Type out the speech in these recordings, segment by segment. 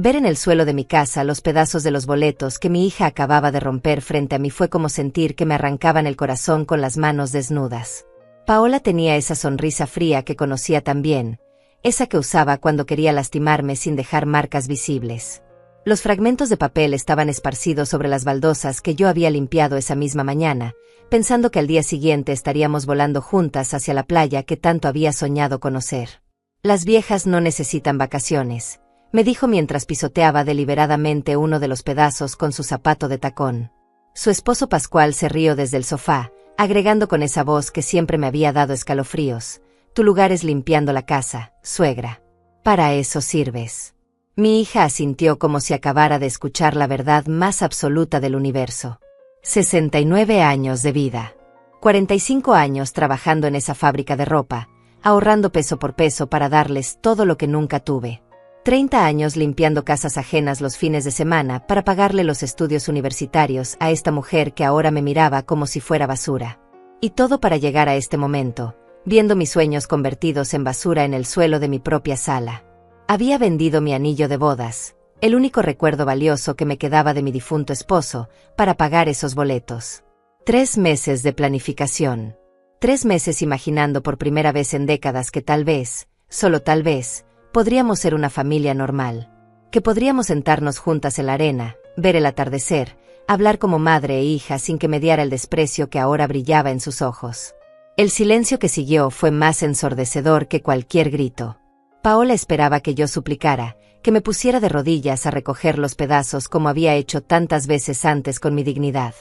Ver en el suelo de mi casa los pedazos de los boletos que mi hija acababa de romper frente a mí fue como sentir que me arrancaban el corazón con las manos desnudas. Paola tenía esa sonrisa fría que conocía tan bien, esa que usaba cuando quería lastimarme sin dejar marcas visibles. Los fragmentos de papel estaban esparcidos sobre las baldosas que yo había limpiado esa misma mañana, pensando que al día siguiente estaríamos volando juntas hacia la playa que tanto había soñado conocer. Las viejas no necesitan vacaciones, me dijo mientras pisoteaba deliberadamente uno de los pedazos con su zapato de tacón. Su esposo Pascual se rió desde el sofá, agregando con esa voz que siempre me había dado escalofríos: tu lugar es limpiando la casa, suegra. Para eso sirves. Mi hija asintió como si acabara de escuchar la verdad más absoluta del universo. 69 años de vida. 45 años trabajando en esa fábrica de ropa, ahorrando peso por peso para darles todo lo que nunca tuve. 30 años limpiando casas ajenas los fines de semana para pagarle los estudios universitarios a esta mujer que ahora me miraba como si fuera basura. Y todo para llegar a este momento, viendo mis sueños convertidos en basura en el suelo de mi propia sala. Había vendido mi anillo de bodas, el único recuerdo valioso que me quedaba de mi difunto esposo, para pagar esos boletos. 3 meses de planificación. 3 meses imaginando por primera vez en décadas que tal vez, solo tal vez, podríamos ser una familia normal. Que podríamos sentarnos juntas en la arena, ver el atardecer, hablar como madre e hija sin que mediara el desprecio que ahora brillaba en sus ojos. El silencio que siguió fue más ensordecedor que cualquier grito. Paola esperaba que yo suplicara, que me pusiera de rodillas a recoger los pedazos como había hecho tantas veces antes con mi dignidad.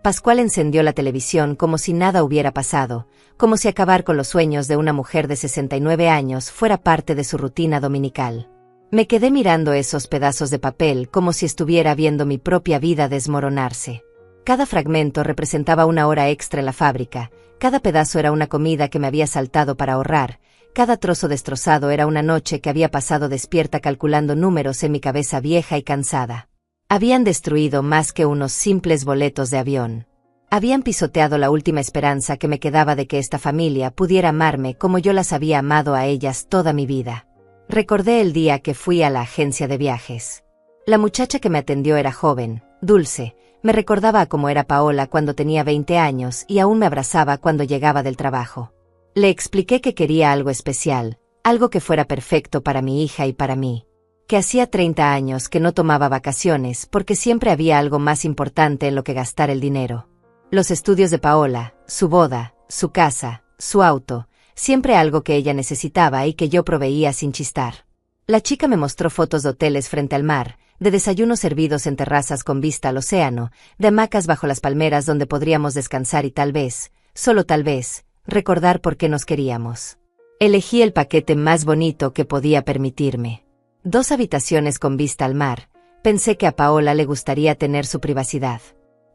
Pascual encendió la televisión como si nada hubiera pasado, como si acabar con los sueños de una mujer de 69 años fuera parte de su rutina dominical. Me quedé mirando esos pedazos de papel como si estuviera viendo mi propia vida desmoronarse. Cada fragmento representaba una hora extra en la fábrica, cada pedazo era una comida que me había saltado para ahorrar, cada trozo destrozado era una noche que había pasado despierta calculando números en mi cabeza vieja y cansada. Habían destruido más que unos simples boletos de avión. Habían pisoteado la última esperanza que me quedaba de que esta familia pudiera amarme como yo las había amado a ellas toda mi vida. Recordé el día que fui a la agencia de viajes. La muchacha que me atendió era joven, dulce, me recordaba a cómo era Paola cuando tenía 20 años y aún me abrazaba cuando llegaba del trabajo. Le expliqué que quería algo especial, algo que fuera perfecto para mi hija y para mí. Que hacía 30 años que no tomaba vacaciones porque siempre había algo más importante en lo que gastar el dinero. Los estudios de Paola, su boda, su casa, su auto, siempre algo que ella necesitaba y que yo proveía sin chistar. La chica me mostró fotos de hoteles frente al mar, de desayunos servidos en terrazas con vista al océano, de hamacas bajo las palmeras donde podríamos descansar y tal vez, solo tal vez, recordar por qué nos queríamos. Elegí el paquete más bonito que podía permitirme. 2 habitaciones con vista al mar. Pensé que a Paola le gustaría tener su privacidad.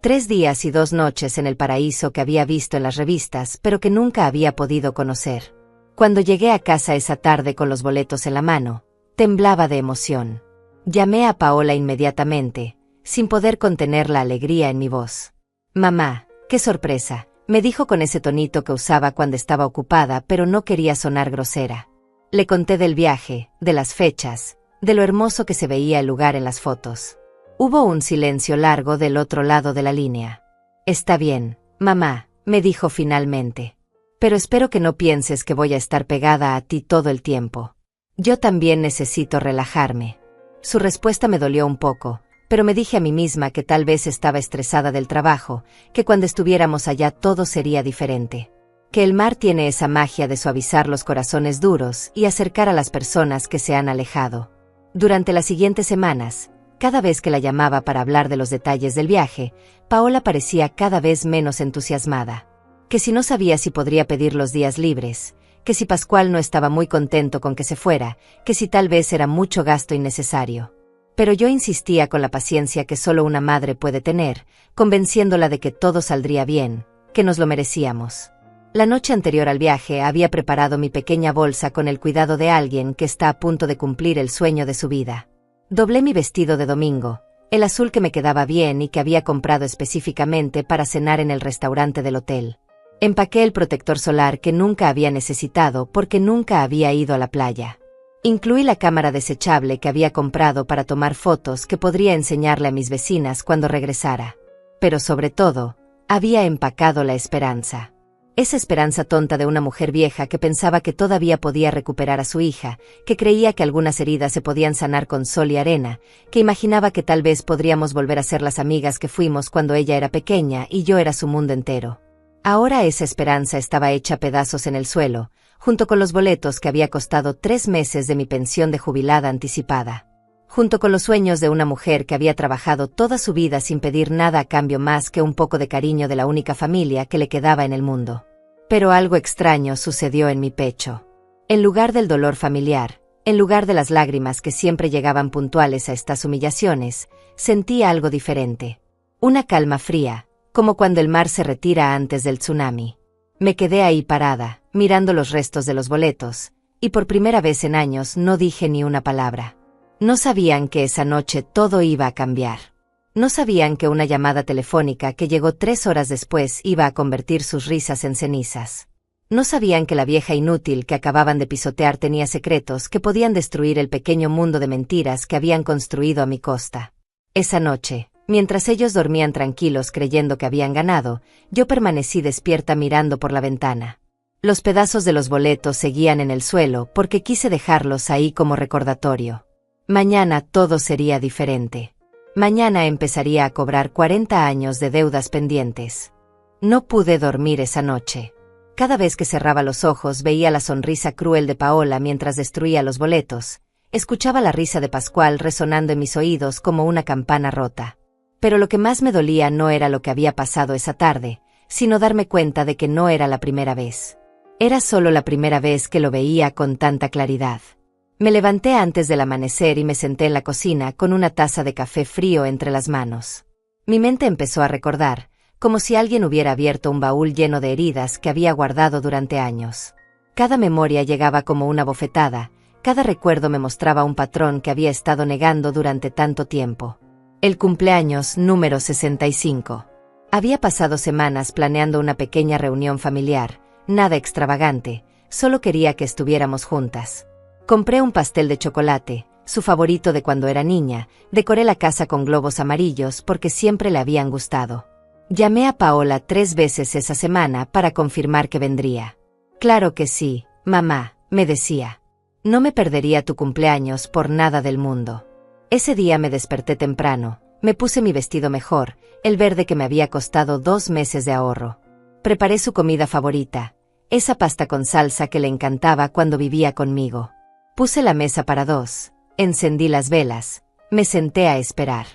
3 días y 2 noches en el paraíso que había visto en las revistas, pero que nunca había podido conocer. Cuando llegué a casa esa tarde con los boletos en la mano, temblaba de emoción. Llamé a Paola inmediatamente, sin poder contener la alegría en mi voz. «Mamá, qué sorpresa», me dijo con ese tonito que usaba cuando estaba ocupada, pero no quería sonar grosera. Le conté del viaje, de las fechas, de lo hermoso que se veía el lugar en las fotos. Hubo un silencio largo del otro lado de la línea. «Está bien, mamá», me dijo finalmente. «Pero espero que no pienses que voy a estar pegada a ti todo el tiempo. Yo también necesito relajarme». Su respuesta me dolió un poco, pero me dije a mí misma que tal vez estaba estresada del trabajo, que cuando estuviéramos allá todo sería diferente. Que el mar tiene esa magia de suavizar los corazones duros y acercar a las personas que se han alejado. Durante las siguientes semanas, cada vez que la llamaba para hablar de los detalles del viaje, Paola parecía cada vez menos entusiasmada. Que si no sabía si podría pedir los días libres, que si Pascual no estaba muy contento con que se fuera, que si tal vez era mucho gasto innecesario. Pero yo insistía con la paciencia que solo una madre puede tener, convenciéndola de que todo saldría bien, que nos lo merecíamos. La noche anterior al viaje había preparado mi pequeña bolsa con el cuidado de alguien que está a punto de cumplir el sueño de su vida. Doblé mi vestido de domingo, el azul que me quedaba bien y que había comprado específicamente para cenar en el restaurante del hotel. Empaqué el protector solar que nunca había necesitado porque nunca había ido a la playa. Incluí la cámara desechable que había comprado para tomar fotos que podría enseñarle a mis vecinas cuando regresara. Pero sobre todo, había empacado la esperanza. Esa esperanza tonta de una mujer vieja que pensaba que todavía podía recuperar a su hija, que creía que algunas heridas se podían sanar con sol y arena, que imaginaba que tal vez podríamos volver a ser las amigas que fuimos cuando ella era pequeña y yo era su mundo entero. Ahora esa esperanza estaba hecha pedazos en el suelo, junto con los boletos que había costado 3 meses de mi pensión de jubilada anticipada. Junto con los sueños de una mujer que había trabajado toda su vida sin pedir nada a cambio más que un poco de cariño de la única familia que le quedaba en el mundo. Pero algo extraño sucedió en mi pecho. En lugar del dolor familiar, en lugar de las lágrimas que siempre llegaban puntuales a estas humillaciones, sentí algo diferente. Una calma fría, como cuando el mar se retira antes del tsunami. Me quedé ahí parada, mirando los restos de los boletos, y por primera vez en años no dije ni una palabra. No sabían que esa noche todo iba a cambiar. No sabían que una llamada telefónica que llegó 3 horas después iba a convertir sus risas en cenizas. No sabían que la vieja inútil que acababan de pisotear tenía secretos que podían destruir el pequeño mundo de mentiras que habían construido a mi costa. Esa noche, mientras ellos dormían tranquilos creyendo que habían ganado, yo permanecí despierta mirando por la ventana. Los pedazos de los boletos seguían en el suelo porque quise dejarlos ahí como recordatorio. Mañana todo sería diferente. Mañana empezaría a cobrar 40 años de deudas pendientes. No pude dormir esa noche. Cada vez que cerraba los ojos veía la sonrisa cruel de Paola mientras destruía los boletos. Escuchaba la risa de Pascual resonando en mis oídos como una campana rota. Pero lo que más me dolía no era lo que había pasado esa tarde, sino darme cuenta de que no era la primera vez. Era solo la primera vez que lo veía con tanta claridad. Me levanté antes del amanecer y me senté en la cocina con una taza de café frío entre las manos. Mi mente empezó a recordar, como si alguien hubiera abierto un baúl lleno de heridas que había guardado durante años. Cada memoria llegaba como una bofetada, cada recuerdo me mostraba un patrón que había estado negando durante tanto tiempo. El cumpleaños número 65. Había pasado semanas planeando una pequeña reunión familiar, nada extravagante, solo quería que estuviéramos juntas. Compré un pastel de chocolate, su favorito de cuando era niña, decoré la casa con globos amarillos porque siempre le habían gustado. Llamé a Paola 3 veces esa semana para confirmar que vendría. Claro que sí, mamá, me decía. No me perdería tu cumpleaños por nada del mundo. Ese día me desperté temprano, me puse mi vestido mejor, el verde que me había costado 2 meses de ahorro. Preparé su comida favorita, esa pasta con salsa que le encantaba cuando vivía conmigo. Puse la mesa para 2, encendí las velas, me senté a esperar.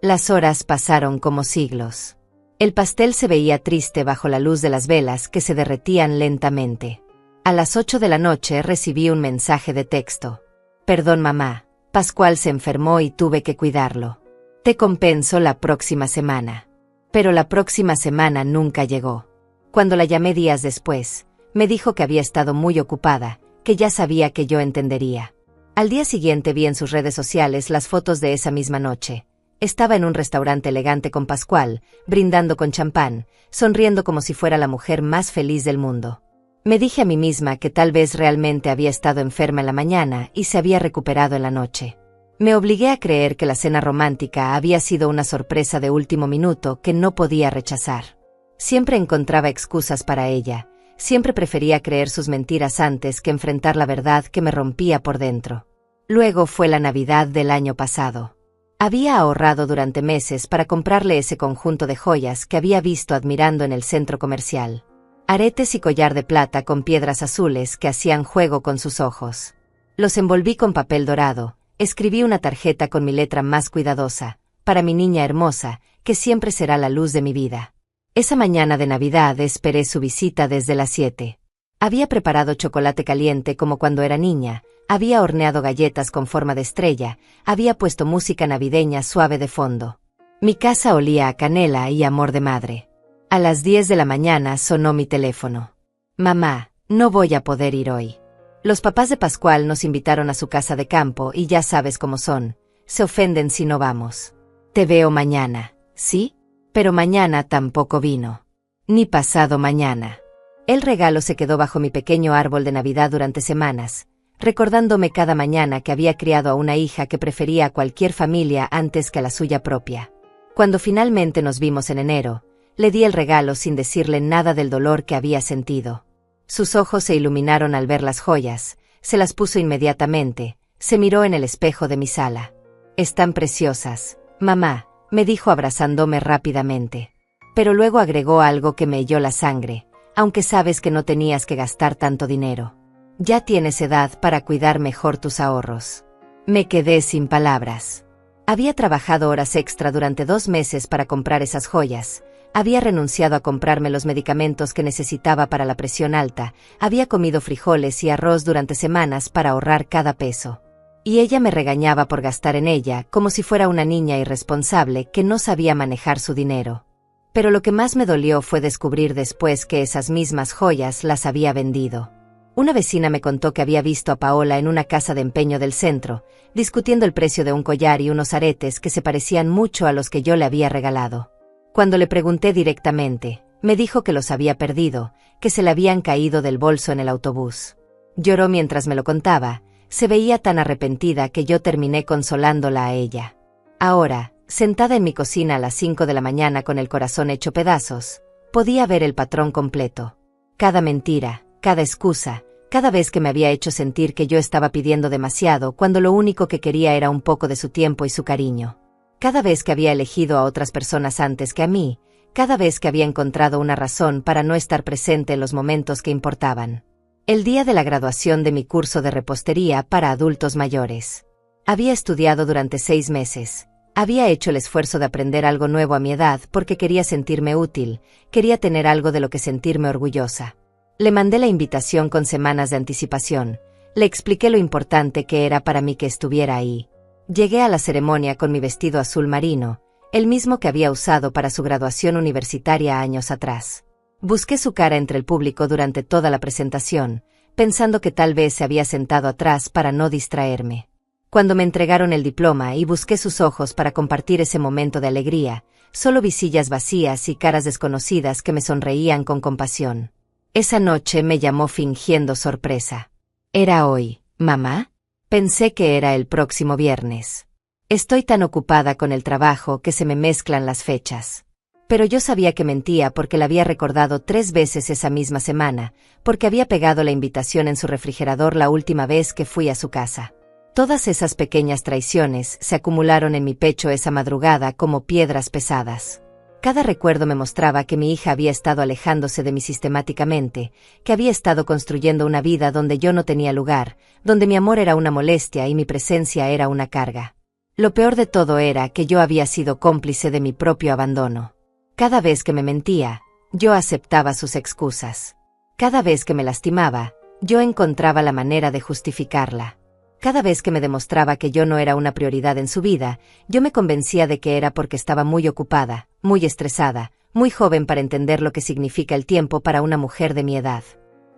Las horas pasaron como siglos. El pastel se veía triste bajo la luz de las velas que se derretían lentamente. A las 8 de la noche recibí un mensaje de texto. Perdón mamá, Pascual se enfermó y tuve que cuidarlo. Te compenso la próxima semana. Pero la próxima semana nunca llegó. Cuando la llamé días después, me dijo que había estado muy ocupada, que ya sabía que yo entendería. Al día siguiente vi en sus redes sociales las fotos de esa misma noche. Estaba en un restaurante elegante con Pascual, brindando con champán, sonriendo como si fuera la mujer más feliz del mundo. Me dije a mí misma que tal vez realmente había estado enferma en la mañana y se había recuperado en la noche. Me obligué a creer que la cena romántica había sido una sorpresa de último minuto que no podía rechazar. Siempre encontraba excusas para ella. Siempre prefería creer sus mentiras antes que enfrentar la verdad que me rompía por dentro. Luego fue la Navidad del año pasado. Había ahorrado durante meses para comprarle ese conjunto de joyas que había visto admirando en el centro comercial. Aretes y collar de plata con piedras azules que hacían juego con sus ojos. Los envolví con papel dorado, escribí una tarjeta con mi letra más cuidadosa, para mi niña hermosa, que siempre será la luz de mi vida. Esa mañana de Navidad esperé su visita desde las 7. Había preparado chocolate caliente como cuando era niña, había horneado galletas con forma de estrella, había puesto música navideña suave de fondo. Mi casa olía a canela y amor de madre. A las 10 de la mañana sonó mi teléfono. Mamá, no voy a poder ir hoy. Los papás de Pascual nos invitaron a su casa de campo y ya sabes cómo son, se ofenden si no vamos. Te veo mañana, ¿sí? Pero mañana tampoco vino. Ni pasado mañana. El regalo se quedó bajo mi pequeño árbol de Navidad durante semanas. recordándome cada mañana que había criado a una hija que prefería a cualquier familia antes que a la suya propia. Cuando finalmente nos vimos en enero, le di el regalo sin decirle nada del dolor que había sentido. Sus ojos se iluminaron al ver las joyas, se las puso inmediatamente, se miró en el espejo de mi sala. «Están preciosas, mamá», me dijo abrazándome rápidamente. Pero luego agregó algo que me heló la sangre: «Aunque sabes que no tenías que gastar tanto dinero. Ya tienes edad para cuidar mejor tus ahorros». Me quedé sin palabras. Había trabajado horas extra durante 2 meses para comprar esas joyas, había renunciado a comprarme los medicamentos que necesitaba para la presión alta, había comido frijoles y arroz durante semanas para ahorrar cada peso. Y ella me regañaba por gastar en ella, como si fuera una niña irresponsable que no sabía manejar su dinero. Pero lo que más me dolió fue descubrir después que esas mismas joyas las había vendido. Una vecina me contó que había visto a Paola en una casa de empeño del centro, discutiendo el precio de un collar y unos aretes que se parecían mucho a los que yo le había regalado. Cuando le pregunté directamente, me dijo que los había perdido, que se le habían caído del bolso en el autobús. Lloró mientras me lo contaba, se veía tan arrepentida que yo terminé consolándola a ella. Ahora, sentada en mi cocina a las 5 de la mañana con el corazón hecho pedazos, podía ver el patrón completo. Cada mentira, cada excusa, cada vez que me había hecho sentir que yo estaba pidiendo demasiado cuando lo único que quería era un poco de su tiempo y su cariño. Cada vez que había elegido a otras personas antes que a mí, cada vez que había encontrado una razón para no estar presente en los momentos que importaban. El día de la graduación de mi curso de repostería para adultos mayores. Había estudiado durante 6 meses. Había hecho el esfuerzo de aprender algo nuevo a mi edad porque quería sentirme útil, quería tener algo de lo que sentirme orgullosa. Le mandé la invitación con semanas de anticipación, le expliqué lo importante que era para mí que estuviera ahí. Llegué a la ceremonia con mi vestido azul marino, el mismo que había usado para su graduación universitaria años atrás. Busqué su cara entre el público durante toda la presentación, pensando que tal vez se había sentado atrás para no distraerme. Cuando me entregaron el diploma y busqué sus ojos para compartir ese momento de alegría, solo vi sillas vacías y caras desconocidas que me sonreían con compasión. Esa noche me llamó fingiendo sorpresa. ¿Era hoy, mamá? Pensé que era el próximo viernes. Estoy tan ocupada con el trabajo que se me mezclan las fechas. Pero yo sabía que mentía porque la había recordado 3 veces esa misma semana, porque había pegado la invitación en su refrigerador la última vez que fui a su casa. Todas esas pequeñas traiciones se acumularon en mi pecho esa madrugada como piedras pesadas. Cada recuerdo me mostraba que mi hija había estado alejándose de mí sistemáticamente, que había estado construyendo una vida donde yo no tenía lugar, donde mi amor era una molestia y mi presencia era una carga. Lo peor de todo era que yo había sido cómplice de mi propio abandono. Cada vez que me mentía, yo aceptaba sus excusas. Cada vez que me lastimaba, yo encontraba la manera de justificarla. Cada vez que me demostraba que yo no era una prioridad en su vida, yo me convencía de que era porque estaba muy ocupada, muy estresada, muy joven para entender lo que significa el tiempo para una mujer de mi edad.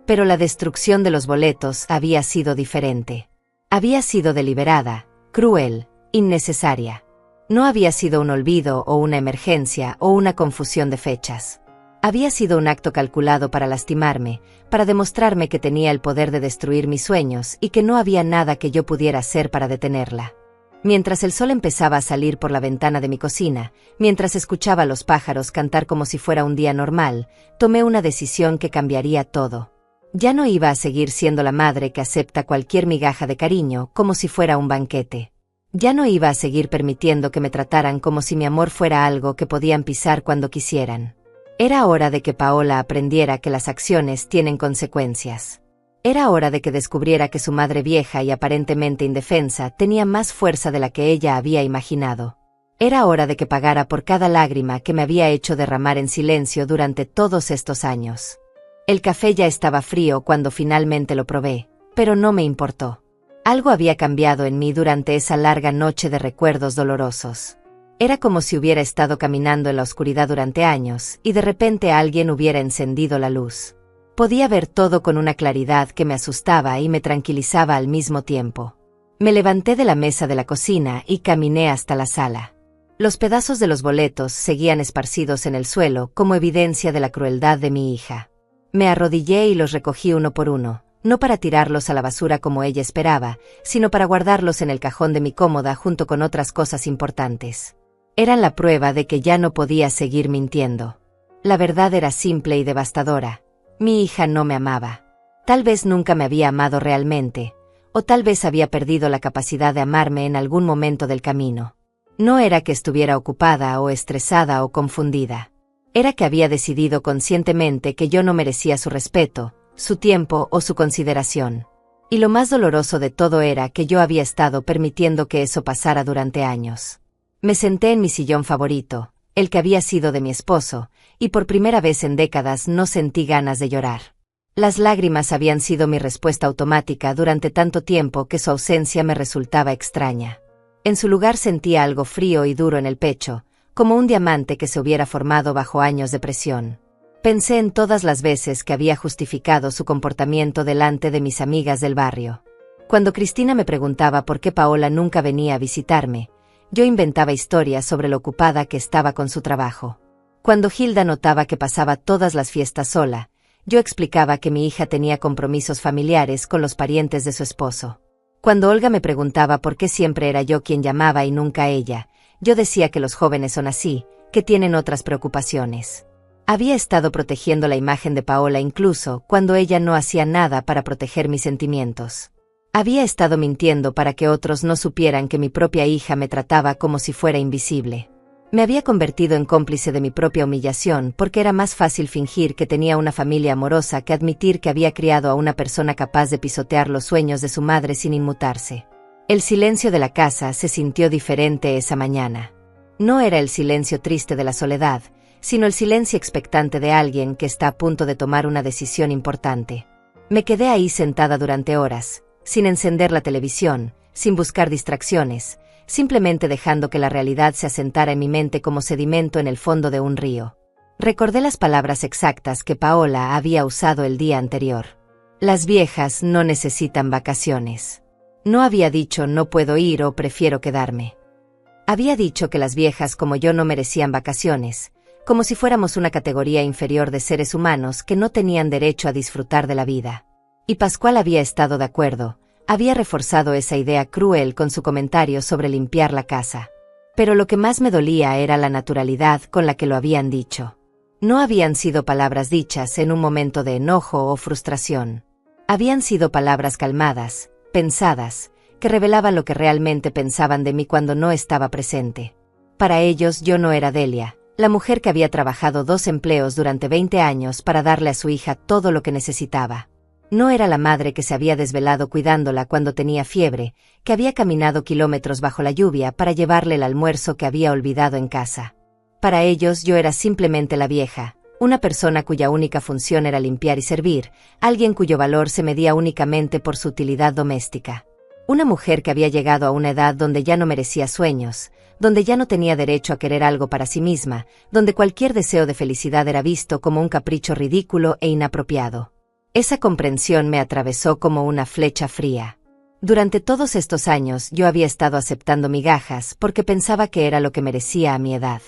Pero la destrucción de los boletos había sido diferente. Había sido deliberada, cruel, innecesaria. No había sido un olvido o una emergencia o una confusión de fechas. Había sido un acto calculado para lastimarme, para demostrarme que tenía el poder de destruir mis sueños y que no había nada que yo pudiera hacer para detenerla. Mientras el sol empezaba a salir por la ventana de mi cocina, mientras escuchaba a los pájaros cantar como si fuera un día normal, tomé una decisión que cambiaría todo. Ya no iba a seguir siendo la madre que acepta cualquier migaja de cariño como si fuera un banquete. Ya no iba a seguir permitiendo que me trataran como si mi amor fuera algo que podían pisar cuando quisieran. Era hora de que Paola aprendiera que las acciones tienen consecuencias. Era hora de que descubriera que su madre vieja y aparentemente indefensa tenía más fuerza de la que ella había imaginado. Era hora de que pagara por cada lágrima que me había hecho derramar en silencio durante todos estos años. El café ya estaba frío cuando finalmente lo probé, pero no me importó. Algo había cambiado en mí durante esa larga noche de recuerdos dolorosos. Era como si hubiera estado caminando en la oscuridad durante años y de repente alguien hubiera encendido la luz. Podía ver todo con una claridad que me asustaba y me tranquilizaba al mismo tiempo. Me levanté de la mesa de la cocina y caminé hasta la sala. Los pedazos de los boletos seguían esparcidos en el suelo como evidencia de la crueldad de mi hija. Me arrodillé y los recogí uno por uno, no para tirarlos a la basura como ella esperaba, sino para guardarlos en el cajón de mi cómoda junto con otras cosas importantes. Eran la prueba de que ya no podía seguir mintiendo. La verdad era simple y devastadora. Mi hija no me amaba. Tal vez nunca me había amado realmente, o tal vez había perdido la capacidad de amarme en algún momento del camino. No era que estuviera ocupada o estresada o confundida. Era que había decidido conscientemente que yo no merecía su respeto, su tiempo o su consideración. Y lo más doloroso de todo era que yo había estado permitiendo que eso pasara durante años. Me senté en mi sillón favorito, el que había sido de mi esposo, y por primera vez en décadas no sentí ganas de llorar. Las lágrimas habían sido mi respuesta automática durante tanto tiempo que su ausencia me resultaba extraña. En su lugar sentía algo frío y duro en el pecho, como un diamante que se hubiera formado bajo años de presión. Pensé en todas las veces que había justificado su comportamiento delante de mis amigas del barrio. Cuando Cristina me preguntaba por qué Paola nunca venía a visitarme, yo inventaba historias sobre lo ocupada que estaba con su trabajo. Cuando Hilda notaba que pasaba todas las fiestas sola, yo explicaba que mi hija tenía compromisos familiares con los parientes de su esposo. Cuando Olga me preguntaba por qué siempre era yo quien llamaba y nunca ella, yo decía que los jóvenes son así, que tienen otras preocupaciones. Había estado protegiendo la imagen de Paola incluso cuando ella no hacía nada para proteger mis sentimientos. Había estado mintiendo para que otros no supieran que mi propia hija me trataba como si fuera invisible. Me había convertido en cómplice de mi propia humillación porque era más fácil fingir que tenía una familia amorosa que admitir que había criado a una persona capaz de pisotear los sueños de su madre sin inmutarse. El silencio de la casa se sintió diferente esa mañana. No era el silencio triste de la soledad, sino el silencio expectante de alguien que está a punto de tomar una decisión importante. Me quedé ahí sentada durante horas, sin encender la televisión, sin buscar distracciones, simplemente dejando que la realidad se asentara en mi mente como sedimento en el fondo de un río. Recordé las palabras exactas que Paola había usado el día anterior. Las viejas no necesitan vacaciones. No había dicho no puedo ir o prefiero quedarme. Había dicho que las viejas como yo no merecían vacaciones, como si fuéramos una categoría inferior de seres humanos que no tenían derecho a disfrutar de la vida. Y Pascual había estado de acuerdo, había reforzado esa idea cruel con su comentario sobre limpiar la casa. Pero lo que más me dolía era la naturalidad con la que lo habían dicho. No habían sido palabras dichas en un momento de enojo o frustración. Habían sido palabras calmadas, pensadas, que revelaban lo que realmente pensaban de mí cuando no estaba presente. Para ellos yo no era Delia, la mujer que había trabajado 2 empleos durante 20 años para darle a su hija todo lo que necesitaba. No era la madre que se había desvelado cuidándola cuando tenía fiebre, que había caminado kilómetros bajo la lluvia para llevarle el almuerzo que había olvidado en casa. Para ellos yo era simplemente la vieja, una persona cuya única función era limpiar y servir, alguien cuyo valor se medía únicamente por su utilidad doméstica. Una mujer que había llegado a una edad donde ya no merecía sueños, donde ya no tenía derecho a querer algo para sí misma, donde cualquier deseo de felicidad era visto como un capricho ridículo e inapropiado. Esa comprensión me atravesó como una flecha fría. Durante todos estos años yo había estado aceptando migajas porque pensaba que era lo que merecía a mi edad.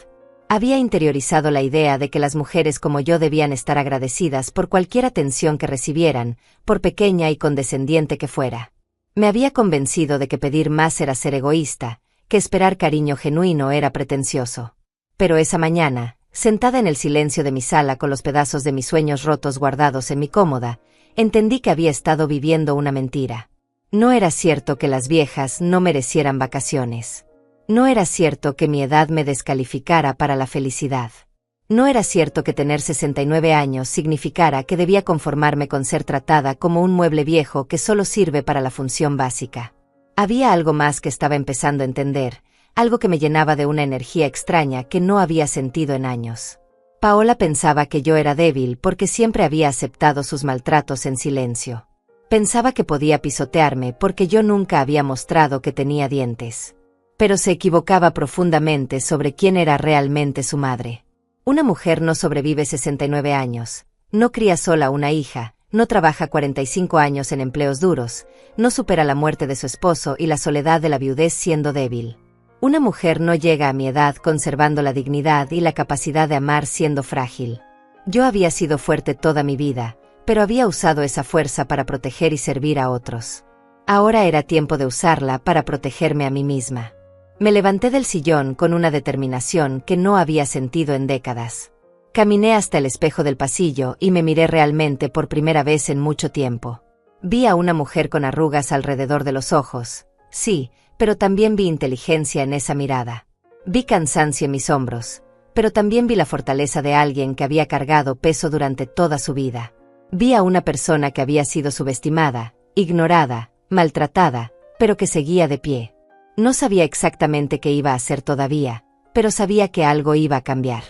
Había interiorizado la idea de que las mujeres como yo debían estar agradecidas por cualquier atención que recibieran, por pequeña y condescendiente que fuera. Me había convencido de que pedir más era ser egoísta, que esperar cariño genuino era pretencioso. Pero esa mañana, sentada en el silencio de mi sala con los pedazos de mis sueños rotos guardados en mi cómoda, entendí que había estado viviendo una mentira. No era cierto que las viejas no merecieran vacaciones. No era cierto que mi edad me descalificara para la felicidad. No era cierto que tener 69 años significara que debía conformarme con ser tratada como un mueble viejo que solo sirve para la función básica. Había algo más que estaba empezando a entender, algo que me llenaba de una energía extraña que no había sentido en años. Paola pensaba que yo era débil porque siempre había aceptado sus maltratos en silencio. Pensaba que podía pisotearme porque yo nunca había mostrado que tenía dientes. Pero se equivocaba profundamente sobre quién era realmente su madre. Una mujer no sobrevive 69 años, no cría sola una hija, no trabaja 45 años en empleos duros, no supera la muerte de su esposo y la soledad de la viudez siendo débil. Una mujer no llega a mi edad conservando la dignidad y la capacidad de amar siendo frágil. Yo había sido fuerte toda mi vida, pero había usado esa fuerza para proteger y servir a otros. Ahora era tiempo de usarla para protegerme a mí misma. Me levanté del sillón con una determinación que no había sentido en décadas. Caminé hasta el espejo del pasillo y me miré realmente por primera vez en mucho tiempo. Vi a una mujer con arrugas alrededor de los ojos, sí, pero también vi inteligencia en esa mirada. Vi cansancio en mis hombros, pero también vi la fortaleza de alguien que había cargado peso durante toda su vida. Vi a una persona que había sido subestimada, ignorada, maltratada, pero que seguía de pie. No sabía exactamente qué iba a hacer todavía, pero sabía que algo iba a cambiar.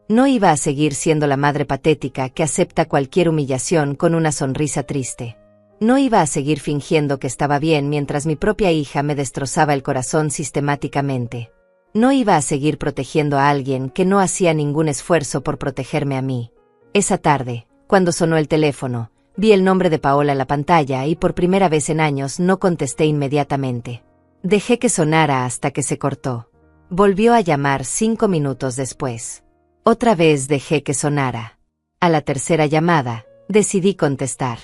No iba a seguir siendo la madre patética que acepta cualquier humillación con una sonrisa triste. No iba a seguir fingiendo que estaba bien mientras mi propia hija me destrozaba el corazón sistemáticamente. No iba a seguir protegiendo a alguien que no hacía ningún esfuerzo por protegerme a mí. Esa tarde, cuando sonó el teléfono, vi el nombre de Paola en la pantalla y por primera vez en años no contesté inmediatamente. Dejé que sonara hasta que se cortó. Volvió a llamar 5 minutos después. Otra vez dejé que sonara. A la tercera llamada, decidí contestar.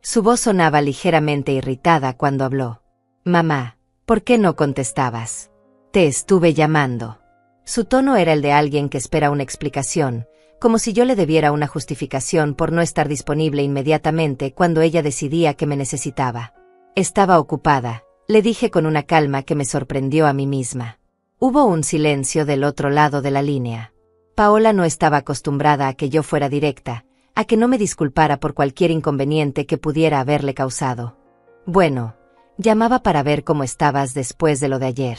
Su voz sonaba ligeramente irritada cuando habló. «Mamá, ¿por qué no contestabas? Te estuve llamando». Su tono era el de alguien que espera una explicación, como si yo le debiera una justificación por no estar disponible inmediatamente cuando ella decidía que me necesitaba. Estaba ocupada, le dije con una calma que me sorprendió a mí misma. Hubo un silencio del otro lado de la línea. Paola no estaba acostumbrada a que yo fuera directa, a que no me disculpara por cualquier inconveniente que pudiera haberle causado. «Bueno, llamaba para ver cómo estabas después de lo de ayer».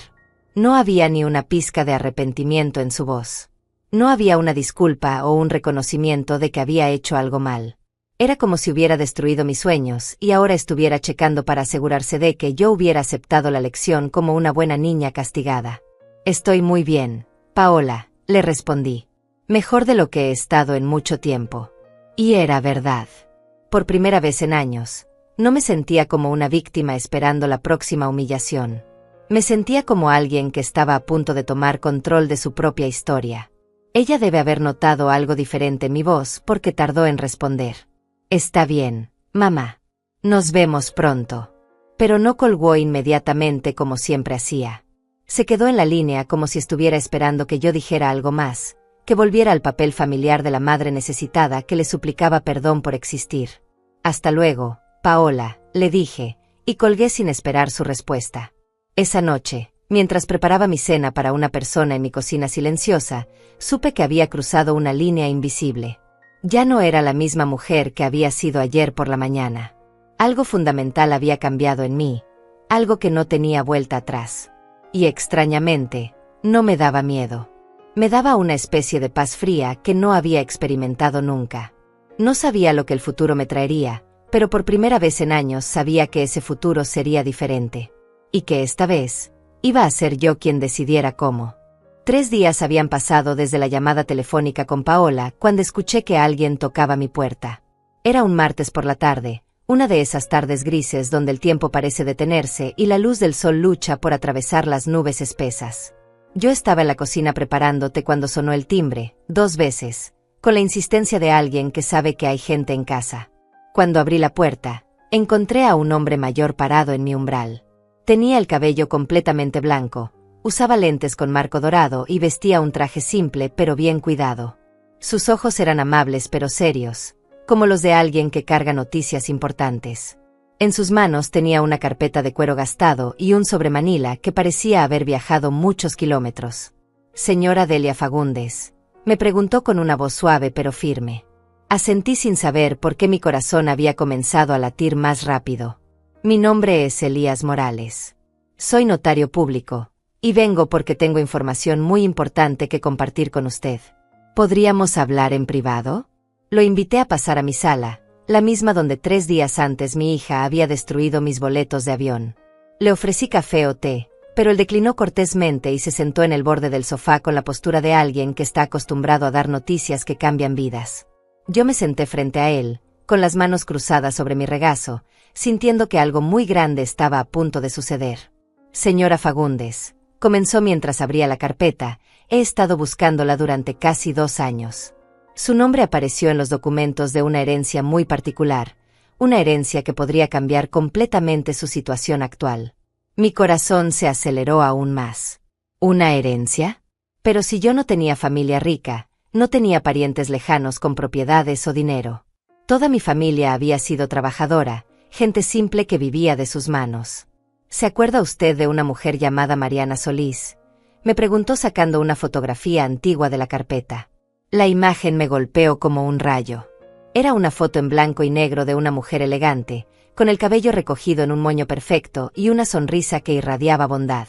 No había ni una pizca de arrepentimiento en su voz. No había una disculpa o un reconocimiento de que había hecho algo mal. Era como si hubiera destruido mis sueños y ahora estuviera checando para asegurarse de que yo hubiera aceptado la lección como una buena niña castigada. «Estoy muy bien, Paola», le respondí. «Mejor de lo que he estado en mucho tiempo». Y era verdad. Por primera vez en años, no me sentía como una víctima esperando la próxima humillación. Me sentía como alguien que estaba a punto de tomar control de su propia historia. Ella debe haber notado algo diferente en mi voz porque tardó en responder. «Está bien, mamá. Nos vemos pronto». Pero no colgó inmediatamente como siempre hacía. Se quedó en la línea como si estuviera esperando que yo dijera algo más, que volviera al papel familiar de la madre necesitada que le suplicaba perdón por existir. «Hasta luego, Paola», le dije, y colgué sin esperar su respuesta. Esa noche, mientras preparaba mi cena para una persona en mi cocina silenciosa, supe que había cruzado una línea invisible. Ya no era la misma mujer que había sido ayer por la mañana. Algo fundamental había cambiado en mí, algo que no tenía vuelta atrás. Y extrañamente, no me daba miedo. Me daba una especie de paz fría que no había experimentado nunca. No sabía lo que el futuro me traería, pero por primera vez en años sabía que ese futuro sería diferente. Y que esta vez, iba a ser yo quien decidiera cómo. 3 días habían pasado desde la llamada telefónica con Paola cuando escuché que alguien tocaba mi puerta. Era un martes por la tarde, una de esas tardes grises donde el tiempo parece detenerse y la luz del sol lucha por atravesar las nubes espesas. Yo estaba en la cocina preparando té cuando sonó el timbre, 2 veces, con la insistencia de alguien que sabe que hay gente en casa. Cuando abrí la puerta, encontré a un hombre mayor parado en mi umbral. Tenía el cabello completamente blanco, usaba lentes con marco dorado y vestía un traje simple pero bien cuidado. Sus ojos eran amables pero serios, como los de alguien que carga noticias importantes. En sus manos tenía una carpeta de cuero gastado y un sobremanila que parecía haber viajado muchos kilómetros. «Señora Delia Fagundes», me preguntó con una voz suave pero firme. Asentí sin saber por qué mi corazón había comenzado a latir más rápido. «Mi nombre es Elías Morales. Soy notario público, y vengo porque tengo información muy importante que compartir con usted. ¿Podríamos hablar en privado?». Lo invité a pasar a mi sala, la misma donde 3 días antes mi hija había destruido mis boletos de avión. Le ofrecí café o té, pero él declinó cortésmente y se sentó en el borde del sofá con la postura de alguien que está acostumbrado a dar noticias que cambian vidas. Yo me senté frente a él, con las manos cruzadas sobre mi regazo, sintiendo que algo muy grande estaba a punto de suceder. «Señora Fagundes», comenzó mientras abría la carpeta, «he estado buscándola durante casi 2 años. Su nombre apareció en los documentos de una herencia muy particular, una herencia que podría cambiar completamente su situación actual. Mi corazón se aceleró aún más. ¿Una herencia? Pero si yo no tenía familia rica, no tenía parientes lejanos con propiedades o dinero. Toda mi familia había sido trabajadora, gente simple que vivía de sus manos. ¿Se acuerda usted de una mujer llamada Mariana Solís? Me preguntó sacando una fotografía antigua de la carpeta. La imagen me golpeó como un rayo. Era una foto en blanco y negro de una mujer elegante, con el cabello recogido en un moño perfecto y una sonrisa que irradiaba bondad.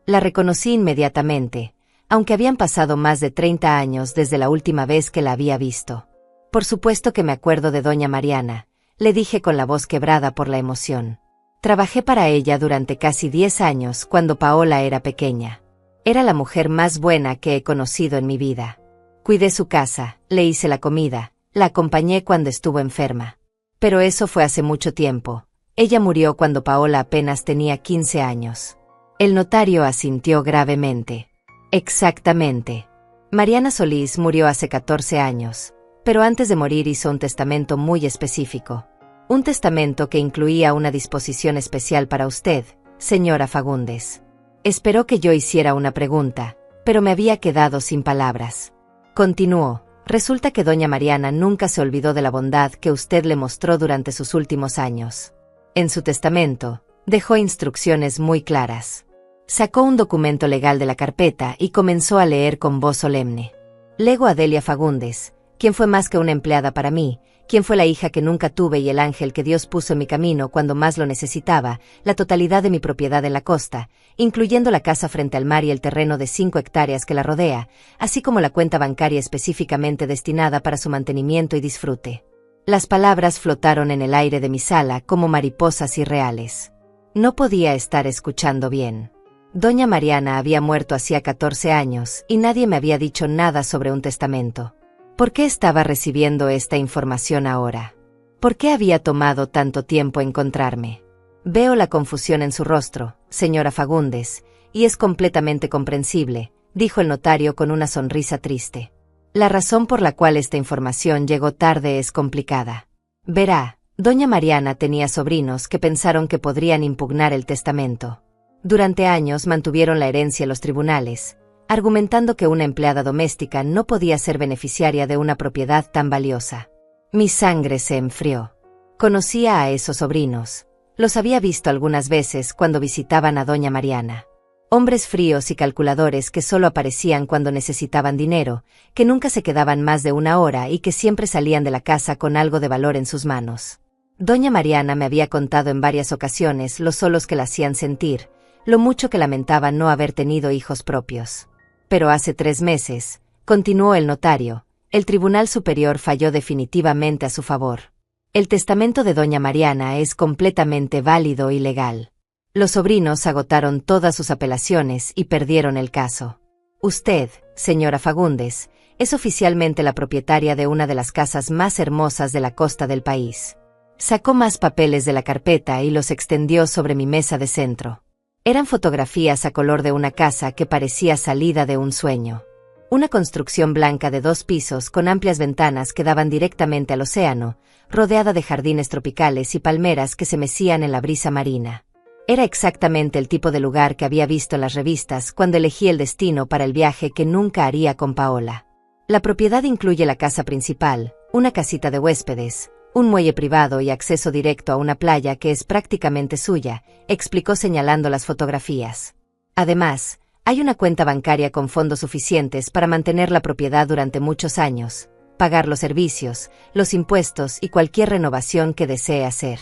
La reconocí inmediatamente, aunque habían pasado más de 30 años desde la última vez que la había visto. Por supuesto que me acuerdo de doña Mariana, le dije con la voz quebrada por la emoción. Trabajé para ella durante casi 10 años cuando Paola era pequeña. Era la mujer más buena que he conocido en mi vida. Cuidé su casa, le hice la comida, la acompañé cuando estuvo enferma. Pero eso fue hace mucho tiempo. Ella murió cuando Paola apenas tenía 15 años. El notario asintió gravemente. Exactamente. Mariana Solís murió hace 14 años, pero antes de morir hizo un testamento muy específico. Un testamento que incluía una disposición especial para usted, señora Fagundes. Esperó que yo hiciera una pregunta, pero me había quedado sin palabras. Continuó. Resulta que doña Mariana nunca se olvidó de la bondad que usted le mostró durante sus últimos años. En su testamento, dejó instrucciones muy claras. Sacó un documento legal de la carpeta y comenzó a leer con voz solemne. Lego a Delia Fagundes, quien fue más que una empleada para mí, quien fue la hija que nunca tuve y el ángel que Dios puso en mi camino cuando más lo necesitaba, la totalidad de mi propiedad en la costa, incluyendo la casa frente al mar y el terreno de 5 hectáreas que la rodea, así como la cuenta bancaria específicamente destinada para su mantenimiento y disfrute. Las palabras flotaron en el aire de mi sala como mariposas irreales. No podía estar escuchando bien. Doña Mariana había muerto hacía 14 años y nadie me había dicho nada sobre un testamento. ¿Por qué estaba recibiendo esta información ahora? ¿Por qué había tomado tanto tiempo encontrarme? Veo la confusión en su rostro, señora Fagundes, y es completamente comprensible, dijo el notario con una sonrisa triste. La razón por la cual esta información llegó tarde es complicada. Verá, doña Mariana tenía sobrinos que pensaron que podrían impugnar el testamento. Durante años mantuvieron la herencia en los tribunales, argumentando que una empleada doméstica no podía ser beneficiaria de una propiedad tan valiosa. Mi sangre se enfrió. Conocía a esos sobrinos. Los había visto algunas veces cuando visitaban a doña Mariana. Hombres fríos y calculadores que solo aparecían cuando necesitaban dinero, que nunca se quedaban más de 1 hora y que siempre salían de la casa con algo de valor en sus manos. Doña Mariana me había contado en varias ocasiones lo solos que la hacían sentir, lo mucho que lamentaba no haber tenido hijos propios. Pero hace 3 meses, continuó el notario, el Tribunal Superior falló definitivamente a su favor. El testamento de doña Mariana es completamente válido y legal. Los sobrinos agotaron todas sus apelaciones y perdieron el caso. Usted, señora Fagundes, es oficialmente la propietaria de una de las casas más hermosas de la costa del país. Sacó más papeles de la carpeta y los extendió sobre mi mesa de centro. Eran fotografías a color de una casa que parecía salida de un sueño. Una construcción blanca de 2 pisos con amplias ventanas que daban directamente al océano, rodeada de jardines tropicales y palmeras que se mecían en la brisa marina. Era exactamente el tipo de lugar que había visto en las revistas cuando elegí el destino para el viaje que nunca haría con Paola. La propiedad incluye la casa principal, una casita de huéspedes, un muelle privado y acceso directo a una playa que es prácticamente suya, explicó señalando las fotografías. Además, hay una cuenta bancaria con fondos suficientes para mantener la propiedad durante muchos años, pagar los servicios, los impuestos y cualquier renovación que desee hacer.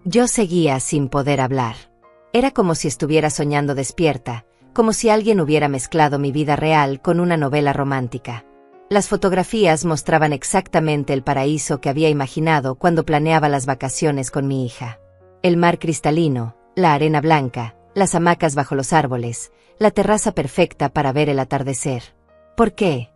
Yo seguía sin poder hablar. Era como si estuviera soñando despierta, como si alguien hubiera mezclado mi vida real con una novela romántica. Las fotografías mostraban exactamente el paraíso que había imaginado cuando planeaba las vacaciones con mi hija. El mar cristalino, la arena blanca, las hamacas bajo los árboles, la terraza perfecta para ver el atardecer. ¿Por qué?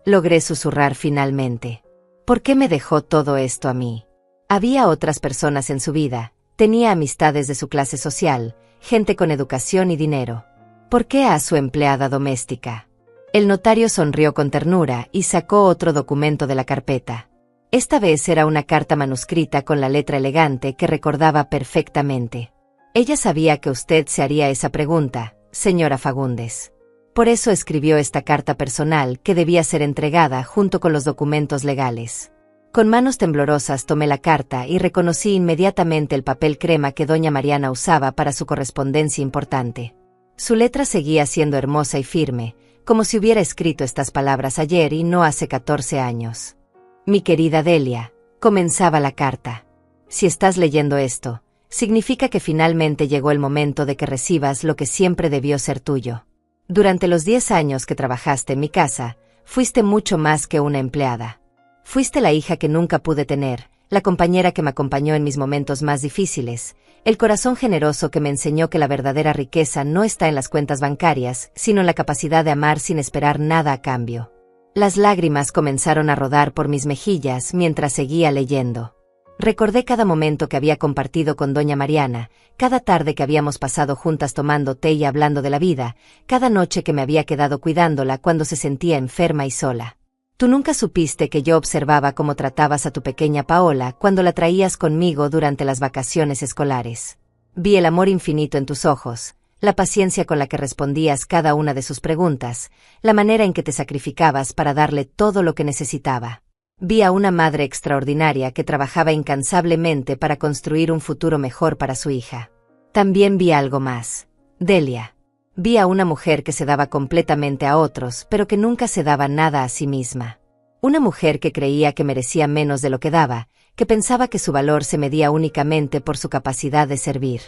Logré susurrar finalmente. ¿Por qué me dejó todo esto a mí? Había otras personas en su vida, tenía amistades de su clase social, gente con educación y dinero. ¿Por qué a su empleada doméstica? El notario sonrió con ternura y sacó otro documento de la carpeta. Esta vez era una carta manuscrita con la letra elegante que recordaba perfectamente. Ella sabía que usted se haría esa pregunta, señora Fagundes. Por eso escribió esta carta personal que debía ser entregada junto con los documentos legales. Con manos temblorosas tomé la carta y reconocí inmediatamente el papel crema que doña Mariana usaba para su correspondencia importante. Su letra seguía siendo hermosa y firme, como si hubiera escrito estas palabras ayer y no hace 14 años. Mi querida Delia, comenzaba la carta. Si estás leyendo esto, significa que finalmente llegó el momento de que recibas lo que siempre debió ser tuyo. Durante los 10 años que trabajaste en mi casa, fuiste mucho más que una empleada. Fuiste la hija que nunca pude tener, la compañera que me acompañó en mis momentos más difíciles, el corazón generoso que me enseñó que la verdadera riqueza no está en las cuentas bancarias, sino en la capacidad de amar sin esperar nada a cambio. Las lágrimas comenzaron a rodar por mis mejillas mientras seguía leyendo. Recordé cada momento que había compartido con doña Mariana, cada tarde que habíamos pasado juntas tomando té y hablando de la vida, cada noche que me había quedado cuidándola cuando se sentía enferma y sola. Tú nunca supiste que yo observaba cómo tratabas a tu pequeña Paola cuando la traías conmigo durante las vacaciones escolares. Vi el amor infinito en tus ojos, la paciencia con la que respondías cada una de sus preguntas, la manera en que te sacrificabas para darle todo lo que necesitaba. Vi a una madre extraordinaria que trabajaba incansablemente para construir un futuro mejor para su hija. También vi algo más. Delia. Vi a una mujer que se daba completamente a otros, pero que nunca se daba nada a sí misma. Una mujer que creía que merecía menos de lo que daba, que pensaba que su valor se medía únicamente por su capacidad de servir.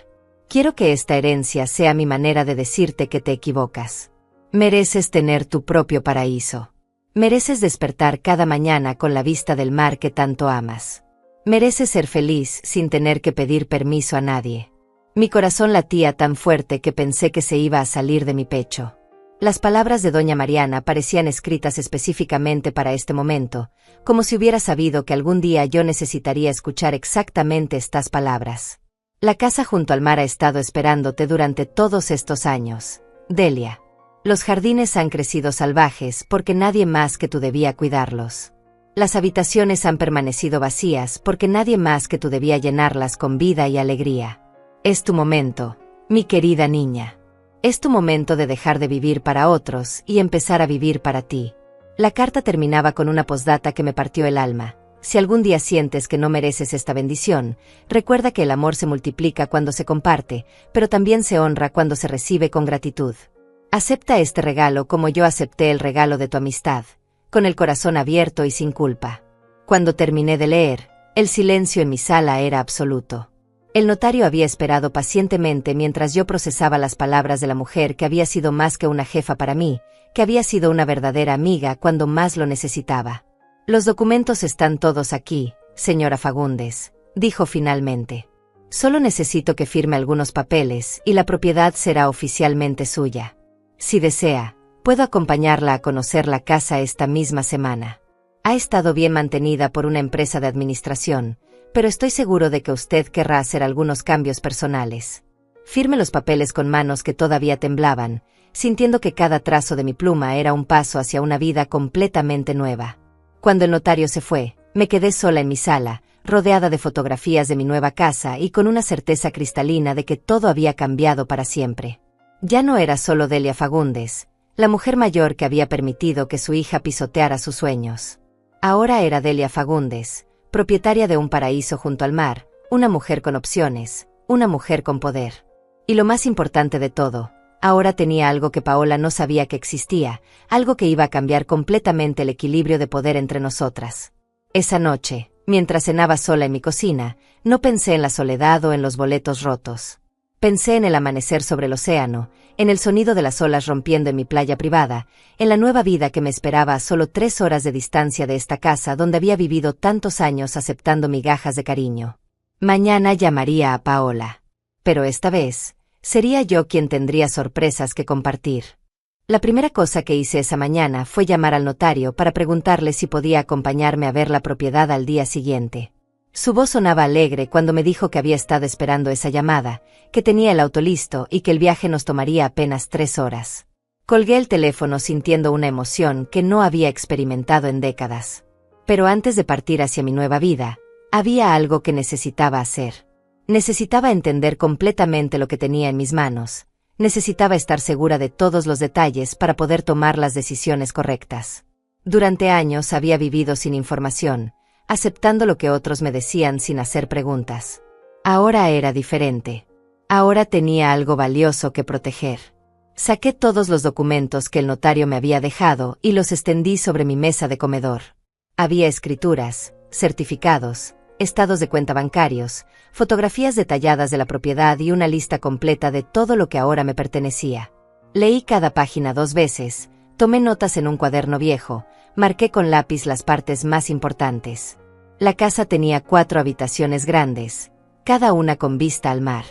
Quiero que esta herencia sea mi manera de decirte que te equivocas. Mereces tener tu propio paraíso. Mereces despertar cada mañana con la vista del mar que tanto amas. Mereces ser feliz sin tener que pedir permiso a nadie. Mi corazón latía tan fuerte que pensé que se iba a salir de mi pecho. Las palabras de doña Mariana parecían escritas específicamente para este momento, como si hubiera sabido que algún día yo necesitaría escuchar exactamente estas palabras. La casa junto al mar ha estado esperándote durante todos estos años, Delia. Los jardines han crecido salvajes porque nadie más que tú debía cuidarlos. Las habitaciones han permanecido vacías porque nadie más que tú debía llenarlas con vida y alegría. Es tu momento, mi querida niña. Es tu momento de dejar de vivir para otros y empezar a vivir para ti. La carta terminaba con una postdata que me partió el alma. Si algún día sientes que no mereces esta bendición, recuerda que el amor se multiplica cuando se comparte, pero también se honra cuando se recibe con gratitud. Acepta este regalo como yo acepté el regalo de tu amistad, con el corazón abierto y sin culpa. Cuando terminé de leer, el silencio en mi sala era absoluto. El notario había esperado pacientemente mientras yo procesaba las palabras de la mujer que había sido más que una jefa para mí, que había sido una verdadera amiga cuando más lo necesitaba. Los documentos están todos aquí, señora Fagundes, dijo finalmente. Solo necesito que firme algunos papeles y la propiedad será oficialmente suya. Si desea, puedo acompañarla a conocer la casa esta misma semana. Ha estado bien mantenida por una empresa de administración, pero estoy seguro de que usted querrá hacer algunos cambios personales. Firme los papeles con manos que todavía temblaban, sintiendo que cada trazo de mi pluma era un paso hacia una vida completamente nueva. Cuando el notario se fue, me quedé sola en mi sala, rodeada de fotografías de mi nueva casa y con una certeza cristalina de que todo había cambiado para siempre. Ya no era solo Delia Fagundes, la mujer mayor que había permitido que su hija pisoteara sus sueños. Ahora era Delia Fagundes, propietaria de un paraíso junto al mar, una mujer con opciones, una mujer con poder. Y lo más importante de todo, ahora tenía algo que Paola no sabía que existía, algo que iba a cambiar completamente el equilibrio de poder entre nosotras. Esa noche, mientras cenaba sola en mi cocina, no pensé en la soledad o en los boletos rotos. Pensé en el amanecer sobre el océano, en el sonido de las olas rompiendo en mi playa privada, en la nueva vida que me esperaba a solo 3 horas de distancia de esta casa donde había vivido tantos años aceptando migajas de cariño. Mañana llamaría a Paola. Pero esta vez, sería yo quien tendría sorpresas que compartir. La primera cosa que hice esa mañana fue llamar al notario para preguntarle si podía acompañarme a ver la propiedad al día siguiente. Su voz sonaba alegre cuando me dijo que había estado esperando esa llamada, que tenía el auto listo y que el viaje nos tomaría apenas 3 horas. Colgué el teléfono sintiendo una emoción que no había experimentado en décadas. Pero antes de partir hacia mi nueva vida, había algo que necesitaba hacer. Necesitaba entender completamente lo que tenía en mis manos. Necesitaba estar segura de todos los detalles para poder tomar las decisiones correctas. Durante años había vivido sin información, aceptando lo que otros me decían sin hacer preguntas. Ahora era diferente. Ahora tenía algo valioso que proteger. Saqué todos los documentos que el notario me había dejado y los extendí sobre mi mesa de comedor. Había escrituras, certificados, estados de cuenta bancarios, fotografías detalladas de la propiedad y una lista completa de todo lo que ahora me pertenecía. Leí cada página 2 veces, tomé notas en un cuaderno viejo, marqué con lápiz las partes más importantes. La casa tenía 4 habitaciones grandes, cada una con vista al mar.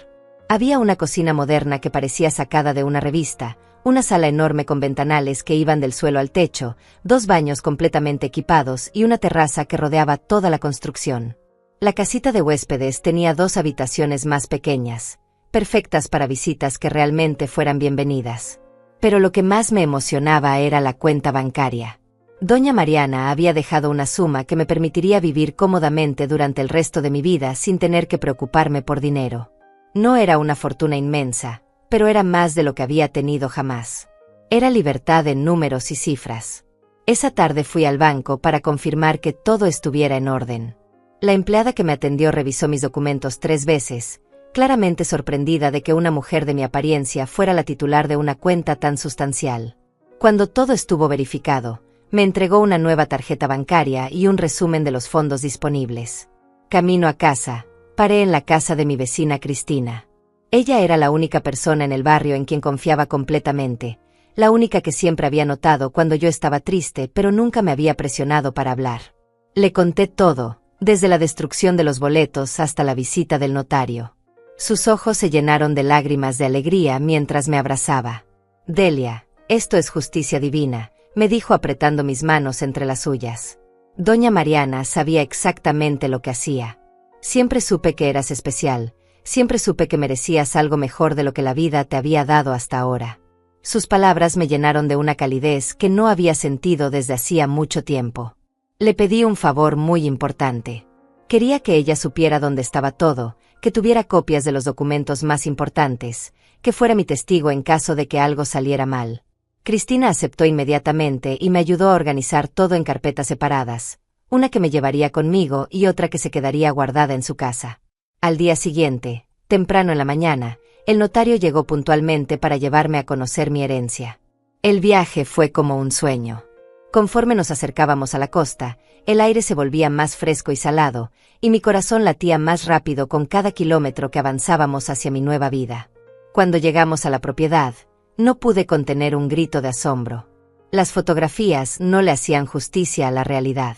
Había una cocina moderna que parecía sacada de una revista, una sala enorme con ventanales que iban del suelo al techo, 2 baños completamente equipados y una terraza que rodeaba toda la construcción. La casita de huéspedes tenía 2 habitaciones más pequeñas, perfectas para visitas que realmente fueran bienvenidas. Pero lo que más me emocionaba era la cuenta bancaria. Doña Mariana había dejado una suma que me permitiría vivir cómodamente durante el resto de mi vida sin tener que preocuparme por dinero. No era una fortuna inmensa, pero era más de lo que había tenido jamás. Era libertad en números y cifras. Esa tarde fui al banco para confirmar que todo estuviera en orden. La empleada que me atendió revisó mis documentos 3 veces, claramente sorprendida de que una mujer de mi apariencia fuera la titular de una cuenta tan sustancial. Cuando todo estuvo verificado, me entregó una nueva tarjeta bancaria y un resumen de los fondos disponibles. Camino a casa, paré en la casa de mi vecina Cristina. Ella era la única persona en el barrio en quien confiaba completamente, la única que siempre había notado cuando yo estaba triste pero nunca me había presionado para hablar. Le conté todo, desde la destrucción de los boletos hasta la visita del notario. Sus ojos se llenaron de lágrimas de alegría mientras me abrazaba. «Delia, esto es justicia divina», me dijo apretando mis manos entre las suyas. Doña Mariana sabía exactamente lo que hacía. Siempre supe que eras especial, siempre supe que merecías algo mejor de lo que la vida te había dado hasta ahora. Sus palabras me llenaron de una calidez que no había sentido desde hacía mucho tiempo. Le pedí un favor muy importante. Quería que ella supiera dónde estaba todo, que tuviera copias de los documentos más importantes, que fuera mi testigo en caso de que algo saliera mal. Cristina aceptó inmediatamente y me ayudó a organizar todo en carpetas separadas, una que me llevaría conmigo y otra que se quedaría guardada en su casa. Al día siguiente, temprano en la mañana, el notario llegó puntualmente para llevarme a conocer mi herencia. El viaje fue como un sueño. Conforme nos acercábamos a la costa, el aire se volvía más fresco y salado, y mi corazón latía más rápido con cada kilómetro que avanzábamos hacia mi nueva vida. Cuando llegamos a la propiedad, no pude contener un grito de asombro. Las fotografías no le hacían justicia a la realidad.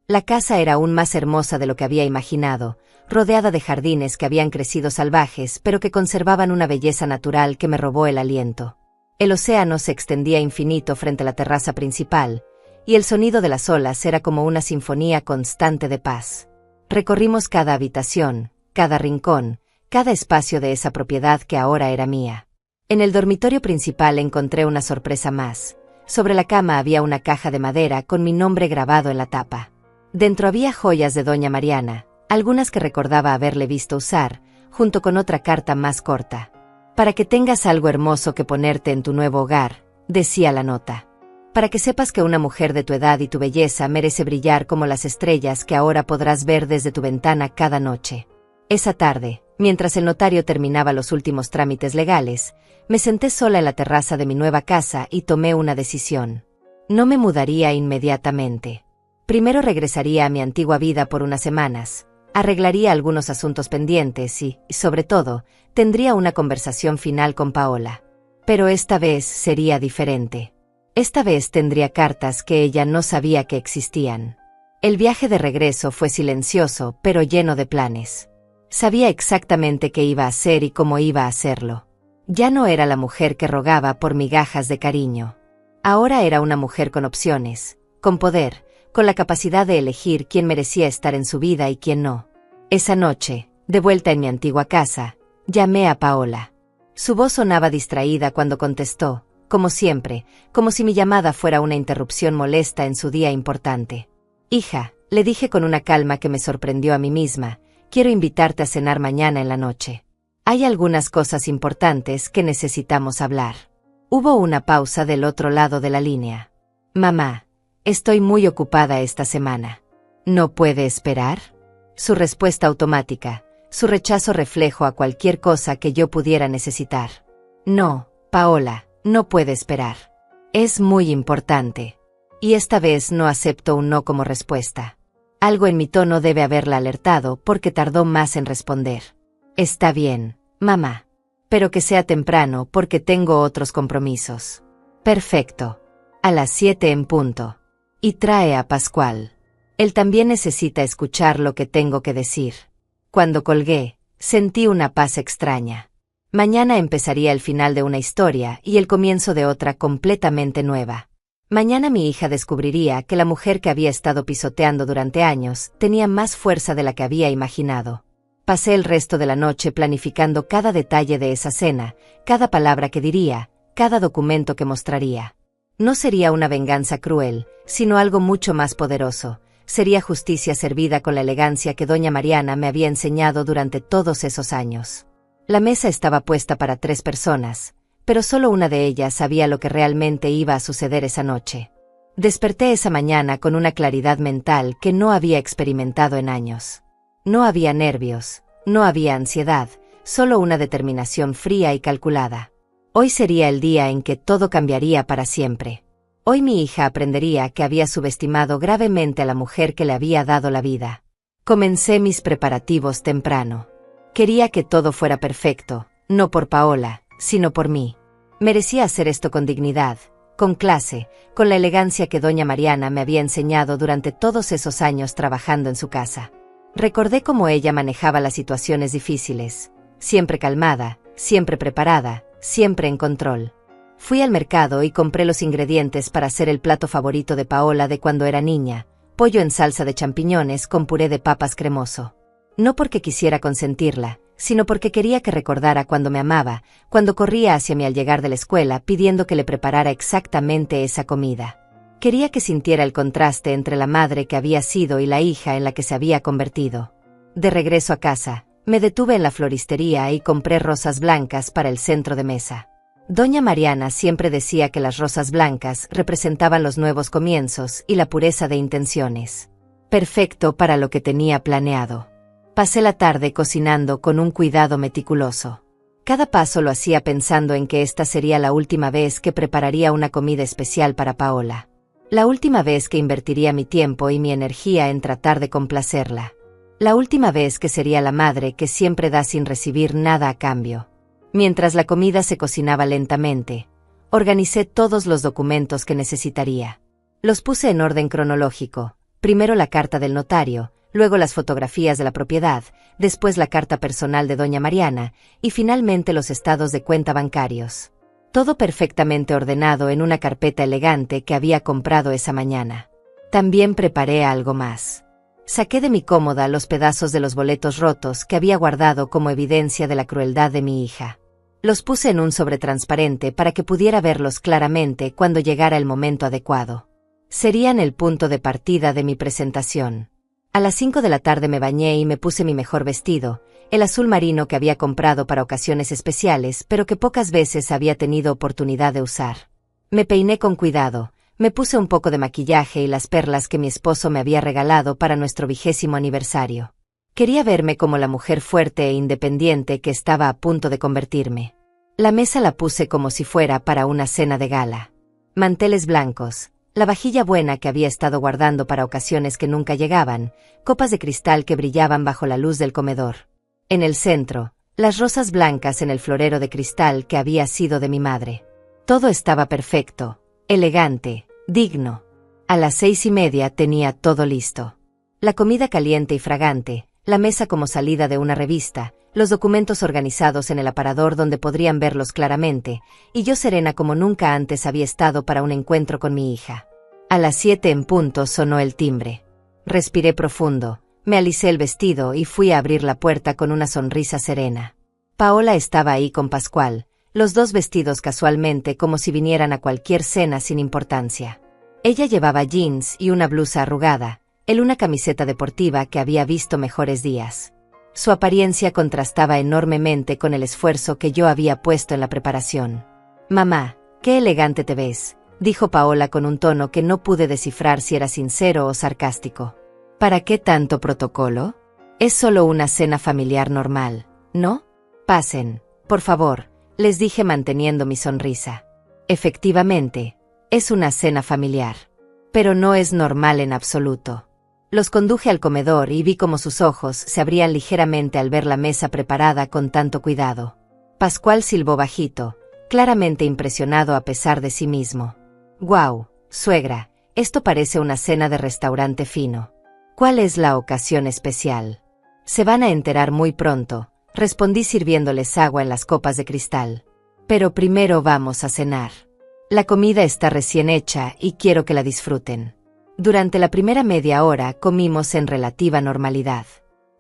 La casa era aún más hermosa de lo que había imaginado, rodeada de jardines que habían crecido salvajes pero que conservaban una belleza natural que me robó el aliento. El océano se extendía infinito frente a la terraza principal, y el sonido de las olas era como una sinfonía constante de paz. Recorrimos cada habitación, cada rincón, cada espacio de esa propiedad que ahora era mía. En el dormitorio principal encontré una sorpresa más. Sobre la cama había una caja de madera con mi nombre grabado en la tapa. Dentro había joyas de Doña Mariana, algunas que recordaba haberle visto usar, junto con otra carta más corta. «Para que tengas algo hermoso que ponerte en tu nuevo hogar», decía la nota. «Para que sepas que una mujer de tu edad y tu belleza merece brillar como las estrellas que ahora podrás ver desde tu ventana cada noche». Esa tarde, mientras el notario terminaba los últimos trámites legales, me senté sola en la terraza de mi nueva casa y tomé una decisión. No me mudaría inmediatamente. Primero regresaría a mi antigua vida por unas semanas, arreglaría algunos asuntos pendientes y, sobre todo, tendría una conversación final con Paola. Pero esta vez sería diferente. Esta vez tendría cartas que ella no sabía que existían. El viaje de regreso fue silencioso, pero lleno de planes. Sabía exactamente qué iba a hacer y cómo iba a hacerlo. Ya no era la mujer que rogaba por migajas de cariño. Ahora era una mujer con opciones, con poder, con la capacidad de elegir quién merecía estar en su vida y quién no. Esa noche, de vuelta en mi antigua casa, llamé a Paola. Su voz sonaba distraída cuando contestó, como siempre, como si mi llamada fuera una interrupción molesta en su día importante. Hija, le dije con una calma que me sorprendió a mí misma, quiero invitarte a cenar mañana en la noche. Hay algunas cosas importantes que necesitamos hablar. Hubo una pausa del otro lado de la línea. Mamá, estoy muy ocupada esta semana. ¿No puede esperar? Su respuesta automática, su rechazo reflejo a cualquier cosa que yo pudiera necesitar. No, Paola, no puede esperar. Es muy importante. Y esta vez no acepto un no como respuesta. Algo en mi tono debe haberla alertado porque tardó más en responder. Está bien, mamá. Pero que sea temprano porque tengo otros compromisos. Perfecto. A las 7 en punto. Y trae a Pascual. Él también necesita escuchar lo que tengo que decir. Cuando colgué, sentí una paz extraña. Mañana empezaría el final de una historia y el comienzo de otra completamente nueva. Mañana mi hija descubriría que la mujer que había estado pisoteando durante años tenía más fuerza de la que había imaginado. Pasé el resto de la noche planificando cada detalle de esa cena, cada palabra que diría, cada documento que mostraría. No sería una venganza cruel, sino algo mucho más poderoso. Sería justicia servida con la elegancia que doña Mariana me había enseñado durante todos esos años. La mesa estaba puesta para 3 personas, pero solo una de ellas sabía lo que realmente iba a suceder esa noche. Desperté esa mañana con una claridad mental que no había experimentado en años. No había nervios, no había ansiedad, solo una determinación fría y calculada. Hoy sería el día en que todo cambiaría para siempre. Hoy mi hija aprendería que había subestimado gravemente a la mujer que le había dado la vida. Comencé mis preparativos temprano. Quería que todo fuera perfecto, no por Paola, sino por mí. Merecía hacer esto con dignidad, con clase, con la elegancia que doña Mariana me había enseñado durante todos esos años trabajando en su casa. Recordé cómo ella manejaba las situaciones difíciles, siempre calmada, siempre preparada, siempre en control. Fui al mercado y compré los ingredientes para hacer el plato favorito de Paola de cuando era niña, pollo en salsa de champiñones con puré de papas cremoso. No porque quisiera consentirla, sino porque quería que recordara cuando me amaba, cuando corría hacia mí al llegar de la escuela pidiendo que le preparara exactamente esa comida. Quería que sintiera el contraste entre la madre que había sido y la hija en la que se había convertido. De regreso a casa, me detuve en la floristería y compré rosas blancas para el centro de mesa. Doña Mariana siempre decía que las rosas blancas representaban los nuevos comienzos y la pureza de intenciones. Perfecto para lo que tenía planeado. Pasé la tarde cocinando con un cuidado meticuloso. Cada paso lo hacía pensando en que esta sería la última vez que prepararía una comida especial para Paola. La última vez que invertiría mi tiempo y mi energía en tratar de complacerla. La última vez que sería la madre que siempre da sin recibir nada a cambio. Mientras la comida se cocinaba lentamente, organicé todos los documentos que necesitaría. Los puse en orden cronológico, primero la carta del notario, luego las fotografías de la propiedad, después la carta personal de doña Mariana, y finalmente los estados de cuenta bancarios. Todo perfectamente ordenado en una carpeta elegante que había comprado esa mañana. También preparé algo más. Saqué de mi cómoda los pedazos de los boletos rotos que había guardado como evidencia de la crueldad de mi hija. Los puse en un sobre transparente para que pudiera verlos claramente cuando llegara el momento adecuado. Serían el punto de partida de mi presentación. A las 5 de la tarde me bañé y me puse mi mejor vestido, el azul marino que había comprado para ocasiones especiales, pero que pocas veces había tenido oportunidad de usar. Me peiné con cuidado. Me puse un poco de maquillaje y las perlas que mi esposo me había regalado para nuestro 20º aniversario. Quería verme como la mujer fuerte e independiente que estaba a punto de convertirme. La mesa la puse como si fuera para una cena de gala. Manteles blancos, la vajilla buena que había estado guardando para ocasiones que nunca llegaban, copas de cristal que brillaban bajo la luz del comedor. En el centro, las rosas blancas en el florero de cristal que había sido de mi madre. Todo estaba perfecto, elegante, digno. A las 6:30 tenía todo listo. La comida caliente y fragante, la mesa como salida de una revista, los documentos organizados en el aparador donde podrían verlos claramente, y yo serena como nunca antes había estado para un encuentro con mi hija. A las 7 en punto sonó el timbre. Respiré profundo, me alicé el vestido y fui a abrir la puerta con una sonrisa serena. Paola estaba ahí con Pascual. los dos vestidos casualmente como si vinieran a cualquier cena sin importancia. Ella llevaba jeans y una blusa arrugada, él una camiseta deportiva que había visto mejores días. Su apariencia contrastaba enormemente con el esfuerzo que yo había puesto en la preparación. «Mamá, qué elegante te ves», dijo Paola con un tono que no pude descifrar si era sincero o sarcástico. «¿Para qué tanto protocolo? Es solo una cena familiar normal, ¿no? Pasen, por favor», les dije manteniendo mi sonrisa. Efectivamente, es una cena familiar. Pero no es normal en absoluto. Los conduje al comedor y vi cómo sus ojos se abrían ligeramente al ver la mesa preparada con tanto cuidado. Pascual silbó bajito, claramente impresionado a pesar de sí mismo. «Guau, suegra, esto parece una cena de restaurante fino. ¿Cuál es la ocasión especial?» «Se van a enterar muy pronto», respondí sirviéndoles agua en las copas de cristal. «Pero primero vamos a cenar. La comida está recién hecha y quiero que la disfruten». Durante la primera media hora comimos en relativa normalidad.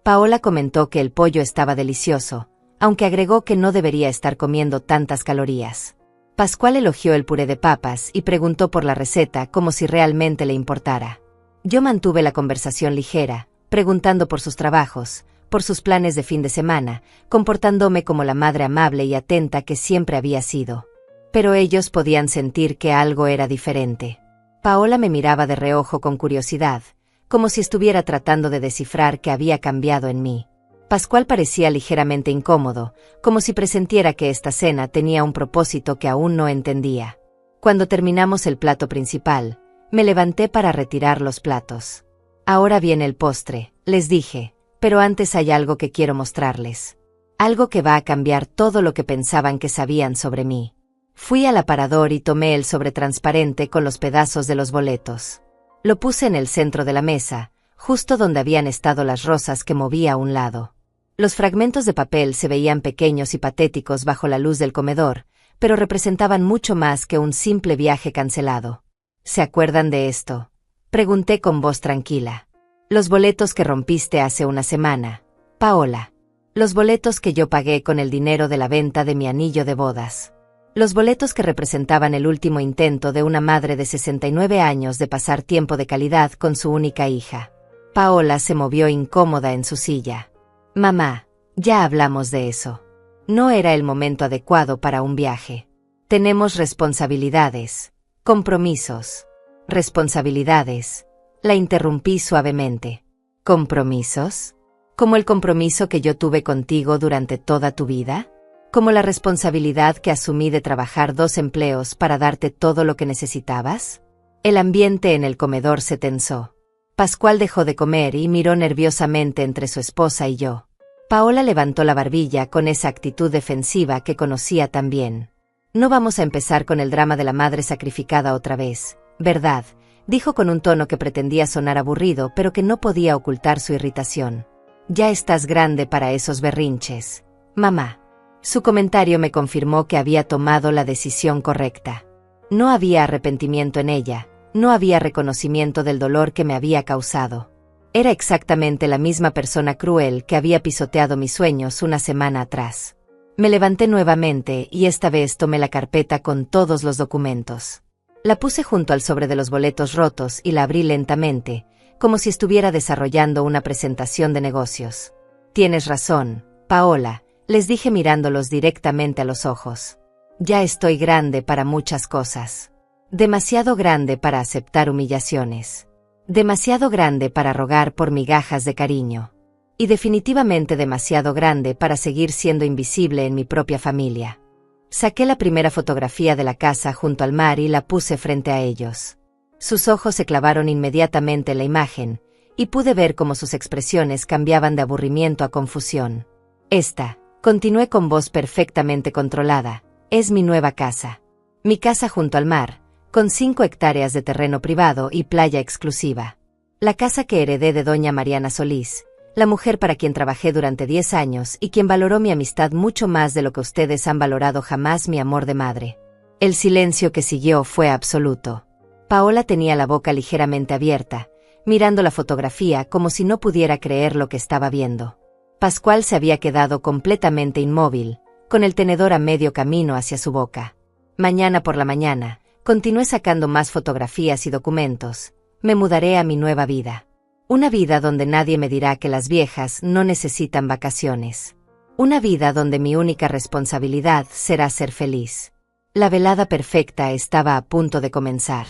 Paola comentó que el pollo estaba delicioso, aunque agregó que no debería estar comiendo tantas calorías. Pascual elogió el puré de papas y preguntó por la receta como si realmente le importara. Yo mantuve la conversación ligera, preguntando por sus trabajos, por sus planes de fin de semana, comportándome como la madre amable y atenta que siempre había sido. Pero ellos podían sentir que algo era diferente. Paola me miraba de reojo con curiosidad, como si estuviera tratando de descifrar qué había cambiado en mí. Pascual parecía ligeramente incómodo, como si presintiera que esta cena tenía un propósito que aún no entendía. Cuando terminamos el plato principal, me levanté para retirar los platos. «Ahora viene el postre», les dije, «pero antes hay algo que quiero mostrarles. Algo que va a cambiar todo lo que pensaban que sabían sobre mí». Fui al aparador y tomé el sobre transparente con los pedazos de los boletos. Lo puse en el centro de la mesa, justo donde habían estado las rosas que movía a un lado. Los fragmentos de papel se veían pequeños y patéticos bajo la luz del comedor, pero representaban mucho más que un simple viaje cancelado. «¿Se acuerdan de esto?», pregunté con voz tranquila. «Los boletos que rompiste hace una semana, Paola. Los boletos que yo pagué con el dinero de la venta de mi anillo de bodas. Los boletos que representaban el último intento de una madre de 69 años de pasar tiempo de calidad con su única hija». Paola se movió incómoda en su silla. «Mamá, ya hablamos de eso. No era el momento adecuado para un viaje. Tenemos responsabilidades, compromisos». «¿Responsabilidades?», la interrumpí suavemente. «¿Compromisos? ¿Como el compromiso que yo tuve contigo durante toda tu vida? ¿Como la responsabilidad que asumí de trabajar 2 empleos para darte todo lo que necesitabas?» El ambiente en el comedor se tensó. Pascual dejó de comer y miró nerviosamente entre su esposa y yo. Paola levantó la barbilla con esa actitud defensiva que conocía tan bien. «No vamos a empezar con el drama de la madre sacrificada otra vez, ¿verdad?», dijo con un tono que pretendía sonar aburrido pero que no podía ocultar su irritación. «Ya estás grande para esos berrinches, mamá». Su comentario me confirmó que había tomado la decisión correcta. No había arrepentimiento en ella, no había reconocimiento del dolor que me había causado. Era exactamente la misma persona cruel que había pisoteado mis sueños una semana atrás. Me levanté nuevamente y esta vez tomé la carpeta con todos los documentos. La puse junto al sobre de los boletos rotos y la abrí lentamente, como si estuviera desarrollando una presentación de negocios. «Tienes razón, Paola», les dije mirándolos directamente a los ojos. «Ya estoy grande para muchas cosas. Demasiado grande para aceptar humillaciones. Demasiado grande para rogar por migajas de cariño. Y definitivamente demasiado grande para seguir siendo invisible en mi propia familia». Saqué la primera fotografía de la casa junto al mar y la puse frente a ellos. Sus ojos se clavaron inmediatamente en la imagen, y pude ver cómo sus expresiones cambiaban de aburrimiento a confusión. «Esta», continué con voz perfectamente controlada, «es mi nueva casa. Mi casa junto al mar, con 5 hectáreas de terreno privado y playa exclusiva. La casa que heredé de doña Mariana Solís, la mujer para quien trabajé durante 10 años y quien valoró mi amistad mucho más de lo que ustedes han valorado jamás mi amor de madre». El silencio que siguió fue absoluto. Paola tenía la boca ligeramente abierta, mirando la fotografía como si no pudiera creer lo que estaba viendo. Pascual se había quedado completamente inmóvil, con el tenedor a medio camino hacia su boca. Mañana por la mañana, continué sacando más fotografías y documentos. Me mudaré a mi nueva vida. Una vida donde nadie me dirá que las viejas no necesitan vacaciones. Una vida donde mi única responsabilidad será ser feliz. La velada perfecta estaba a punto de comenzar.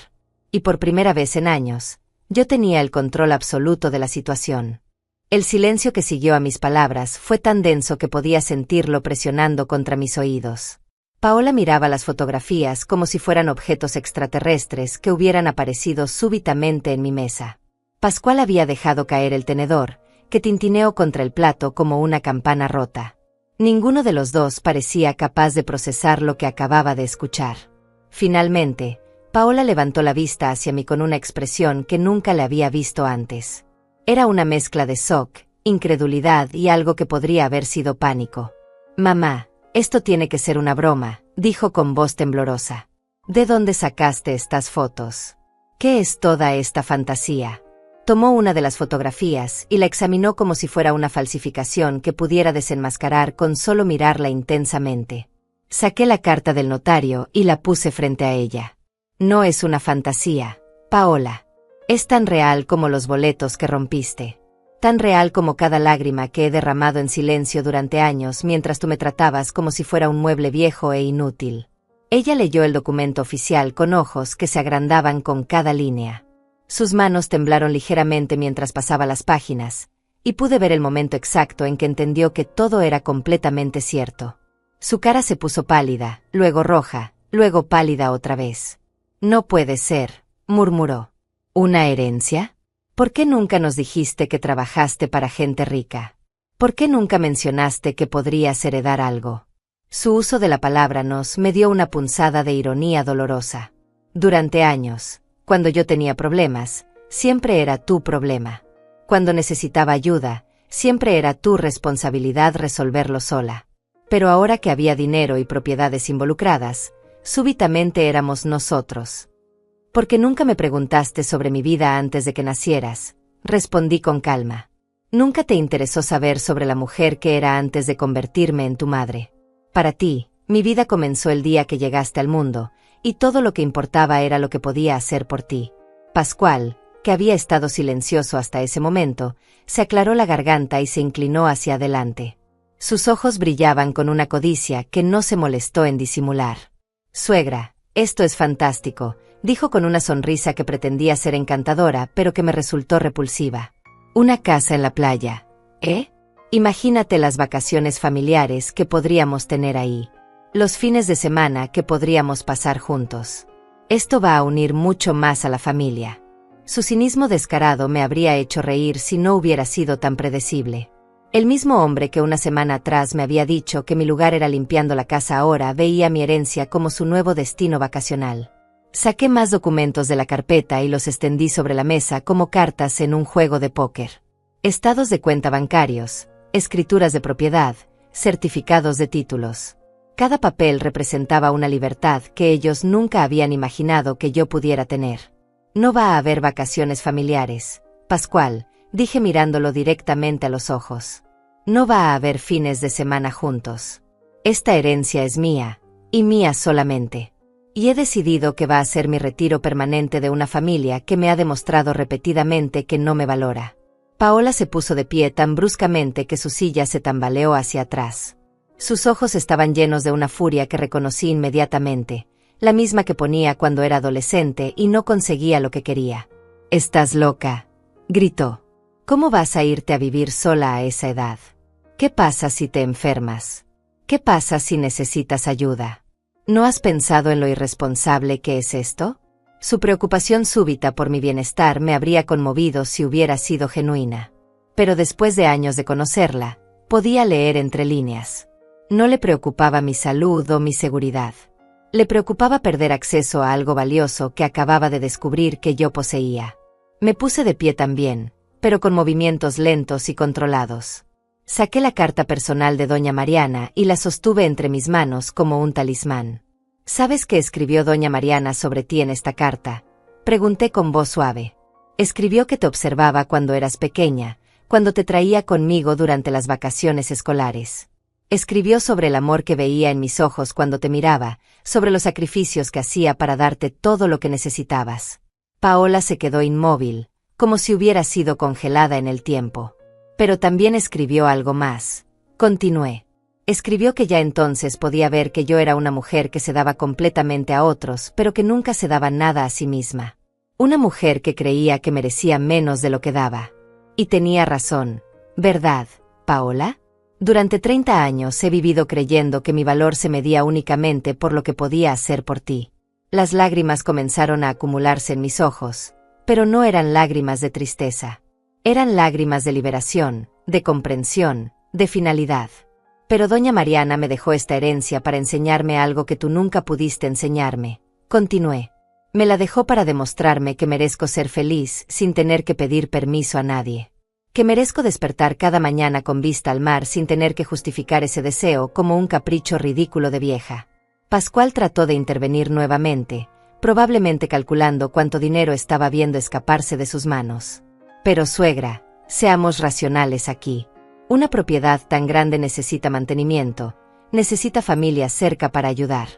Y por primera vez en años, yo tenía el control absoluto de la situación. El silencio que siguió a mis palabras fue tan denso que podía sentirlo presionando contra mis oídos. Paola miraba las fotografías como si fueran objetos extraterrestres que hubieran aparecido súbitamente en mi mesa. Pascual había dejado caer el tenedor, que tintineó contra el plato como una campana rota. Ninguno de los dos parecía capaz de procesar lo que acababa de escuchar. Finalmente, Paola levantó la vista hacia mí con una expresión que nunca le había visto antes. Era una mezcla de shock, incredulidad y algo que podría haber sido pánico. «Mamá, esto tiene que ser una broma», dijo con voz temblorosa. «¿De dónde sacaste estas fotos? ¿Qué es toda esta fantasía?» Tomó una de las fotografías y la examinó como si fuera una falsificación que pudiera desenmascarar con solo mirarla intensamente. Saqué la carta del notario y la puse frente a ella. «No es una fantasía, Paola. Es tan real como los boletos que rompiste. Tan real como cada lágrima que he derramado en silencio durante años mientras tú me tratabas como si fuera un mueble viejo e inútil». Ella leyó el documento oficial con ojos que se agrandaban con cada línea. Sus manos temblaron ligeramente mientras pasaba las páginas, y pude ver el momento exacto en que entendió que todo era completamente cierto. Su cara se puso pálida, luego roja, luego pálida otra vez. «No puede ser», murmuró. «¿Una herencia? ¿Por qué nunca nos dijiste que trabajaste para gente rica? ¿Por qué nunca mencionaste que podrías heredar algo?» Su uso de la palabra nos me dio una punzada de ironía dolorosa. Durante años, cuando yo tenía problemas, siempre era tu problema. Cuando necesitaba ayuda, siempre era tu responsabilidad resolverlo sola. Pero ahora que había dinero y propiedades involucradas, súbitamente éramos nosotros. «Porque nunca me preguntaste sobre mi vida antes de que nacieras», respondí con calma. «Nunca te interesó saber sobre la mujer que era antes de convertirme en tu madre. Para ti, mi vida comenzó el día que llegaste al mundo, y todo lo que importaba era lo que podía hacer por ti». Pascual, que había estado silencioso hasta ese momento, se aclaró la garganta y se inclinó hacia adelante. Sus ojos brillaban con una codicia que no se molestó en disimular. «Suegra, esto es fantástico», dijo con una sonrisa que pretendía ser encantadora pero que me resultó repulsiva. «Una casa en la playa, ¿eh? Imagínate las vacaciones familiares que podríamos tener ahí. Los fines de semana que podríamos pasar juntos. Esto va a unir mucho más a la familia». Su cinismo descarado me habría hecho reír si no hubiera sido tan predecible. El mismo hombre que una semana atrás me había dicho que mi lugar era limpiando la casa ahora veía mi herencia como su nuevo destino vacacional. Saqué más documentos de la carpeta y los extendí sobre la mesa como cartas en un juego de póker. Estados de cuenta bancarios, escrituras de propiedad, certificados de títulos. Cada papel representaba una libertad que ellos nunca habían imaginado que yo pudiera tener. «No va a haber vacaciones familiares, Pascual», dije mirándolo directamente a los ojos. «No va a haber fines de semana juntos. Esta herencia es mía, y mía solamente. Y he decidido que va a ser mi retiro permanente de una familia que me ha demostrado repetidamente que no me valora». Paola se puso de pie tan bruscamente que su silla se tambaleó hacia atrás. Sus ojos estaban llenos de una furia que reconocí inmediatamente, la misma que ponía cuando era adolescente y no conseguía lo que quería. «Estás loca», gritó. «¿Cómo vas a irte a vivir sola a esa edad? ¿Qué pasa si te enfermas? ¿Qué pasa si necesitas ayuda? ¿No has pensado en lo irresponsable que es esto?» Su preocupación súbita por mi bienestar me habría conmovido si hubiera sido genuina. Pero después de años de conocerla, podía leer entre líneas. No le preocupaba mi salud o mi seguridad. Le preocupaba perder acceso a algo valioso que acababa de descubrir que yo poseía. Me puse de pie también, pero con movimientos lentos y controlados. Saqué la carta personal de doña Mariana y la sostuve entre mis manos como un talismán. «¿Sabes qué escribió doña Mariana sobre ti en esta carta?», pregunté con voz suave. «Escribió que te observaba cuando eras pequeña, cuando te traía conmigo durante las vacaciones escolares. Escribió sobre el amor que veía en mis ojos cuando te miraba, sobre los sacrificios que hacía para darte todo lo que necesitabas. Paola se quedó inmóvil, como si hubiera sido congelada en el tiempo. Pero también escribió algo más. Continué. Escribió que ya entonces podía ver que yo era una mujer que se daba completamente a otros, pero que nunca se daba nada a sí misma. Una mujer que creía que merecía menos de lo que daba. Y tenía razón, ¿verdad, Paola? Durante 30 años he vivido creyendo que mi valor se medía únicamente por lo que podía hacer por ti. Las lágrimas comenzaron a acumularse en mis ojos, pero no eran lágrimas de tristeza. Eran lágrimas de liberación, de comprensión, de finalidad. Pero doña Mariana me dejó esta herencia para enseñarme algo que tú nunca pudiste enseñarme. Continué. Me la dejó para demostrarme que merezco ser feliz sin tener que pedir permiso a nadie. Que merezco despertar cada mañana con vista al mar sin tener que justificar ese deseo como un capricho ridículo de vieja. Pascual trató de intervenir nuevamente, probablemente calculando cuánto dinero estaba viendo escaparse de sus manos. Pero suegra, seamos racionales aquí. Una propiedad tan grande necesita mantenimiento, necesita familia cerca para ayudar.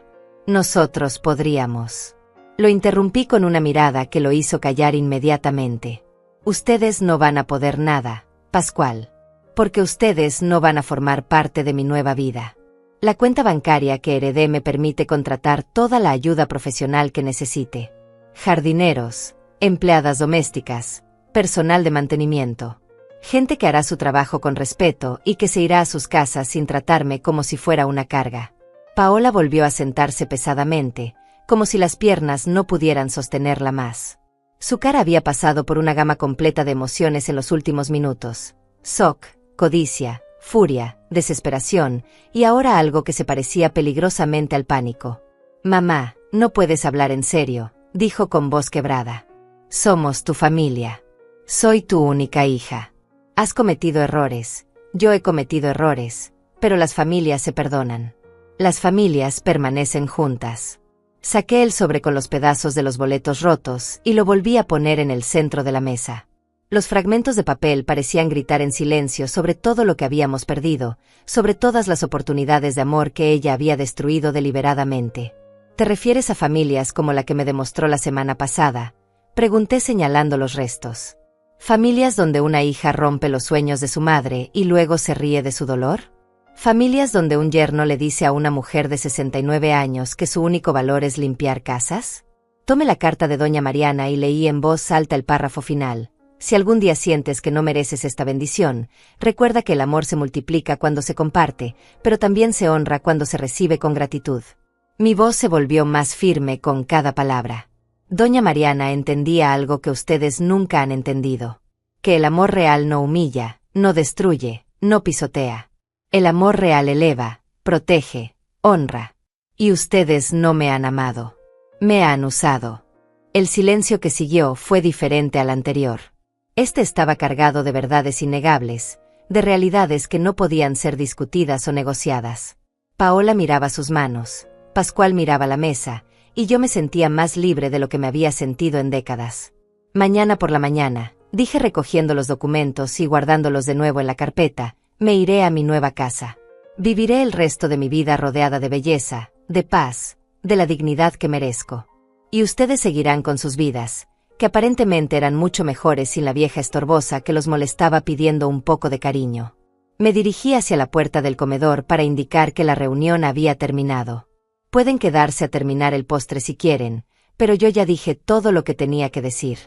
Nosotros podríamos. Lo interrumpí con una mirada que lo hizo callar inmediatamente. Ustedes no van a poder nada, Pascual. Porque ustedes no van a formar parte de mi nueva vida. La cuenta bancaria que heredé me permite contratar toda la ayuda profesional que necesite. Jardineros, empleadas domésticas, personal de mantenimiento. Gente que hará su trabajo con respeto y que se irá a sus casas sin tratarme como si fuera una carga. Paola volvió a sentarse pesadamente, como si las piernas no pudieran sostenerla más. Su cara había pasado por una gama completa de emociones en los últimos minutos. Shock, codicia, furia, desesperación, y ahora algo que se parecía peligrosamente al pánico. «Mamá, no puedes hablar en serio», dijo con voz quebrada. «Somos tu familia. Soy tu única hija. Has cometido errores, yo he cometido errores, pero las familias se perdonan. Las familias permanecen juntas». Saqué el sobre con los pedazos de los boletos rotos y lo volví a poner en el centro de la mesa. Los fragmentos de papel parecían gritar en silencio sobre todo lo que habíamos perdido, sobre todas las oportunidades de amor que ella había destruido deliberadamente. ¿Te refieres a familias como la que me demostró la semana pasada?, pregunté señalando los restos. ¿Familias donde una hija rompe los sueños de su madre y luego se ríe de su dolor? ¿Familias donde un yerno le dice a una mujer de 69 años que su único valor es limpiar casas? Tomé la carta de doña Mariana y leí en voz alta el párrafo final. Si algún día sientes que no mereces esta bendición, recuerda que el amor se multiplica cuando se comparte, pero también se honra cuando se recibe con gratitud. Mi voz se volvió más firme con cada palabra. Doña Mariana entendía algo que ustedes nunca han entendido. Que el amor real no humilla, no destruye, no pisotea. El amor real eleva, protege, honra. Y ustedes no me han amado. Me han usado. El silencio que siguió fue diferente al anterior. Este estaba cargado de verdades innegables, de realidades que no podían ser discutidas o negociadas. Paola miraba sus manos, Pascual miraba la mesa, y yo me sentía más libre de lo que me había sentido en décadas. Mañana por la mañana, dije recogiendo los documentos y guardándolos de nuevo en la carpeta, me iré a mi nueva casa. Viviré el resto de mi vida rodeada de belleza, de paz, de la dignidad que merezco. Y ustedes seguirán con sus vidas, que aparentemente eran mucho mejores sin la vieja estorbosa que los molestaba pidiendo un poco de cariño. Me dirigí hacia la puerta del comedor para indicar que la reunión había terminado. Pueden quedarse a terminar el postre si quieren, pero yo ya dije todo lo que tenía que decir.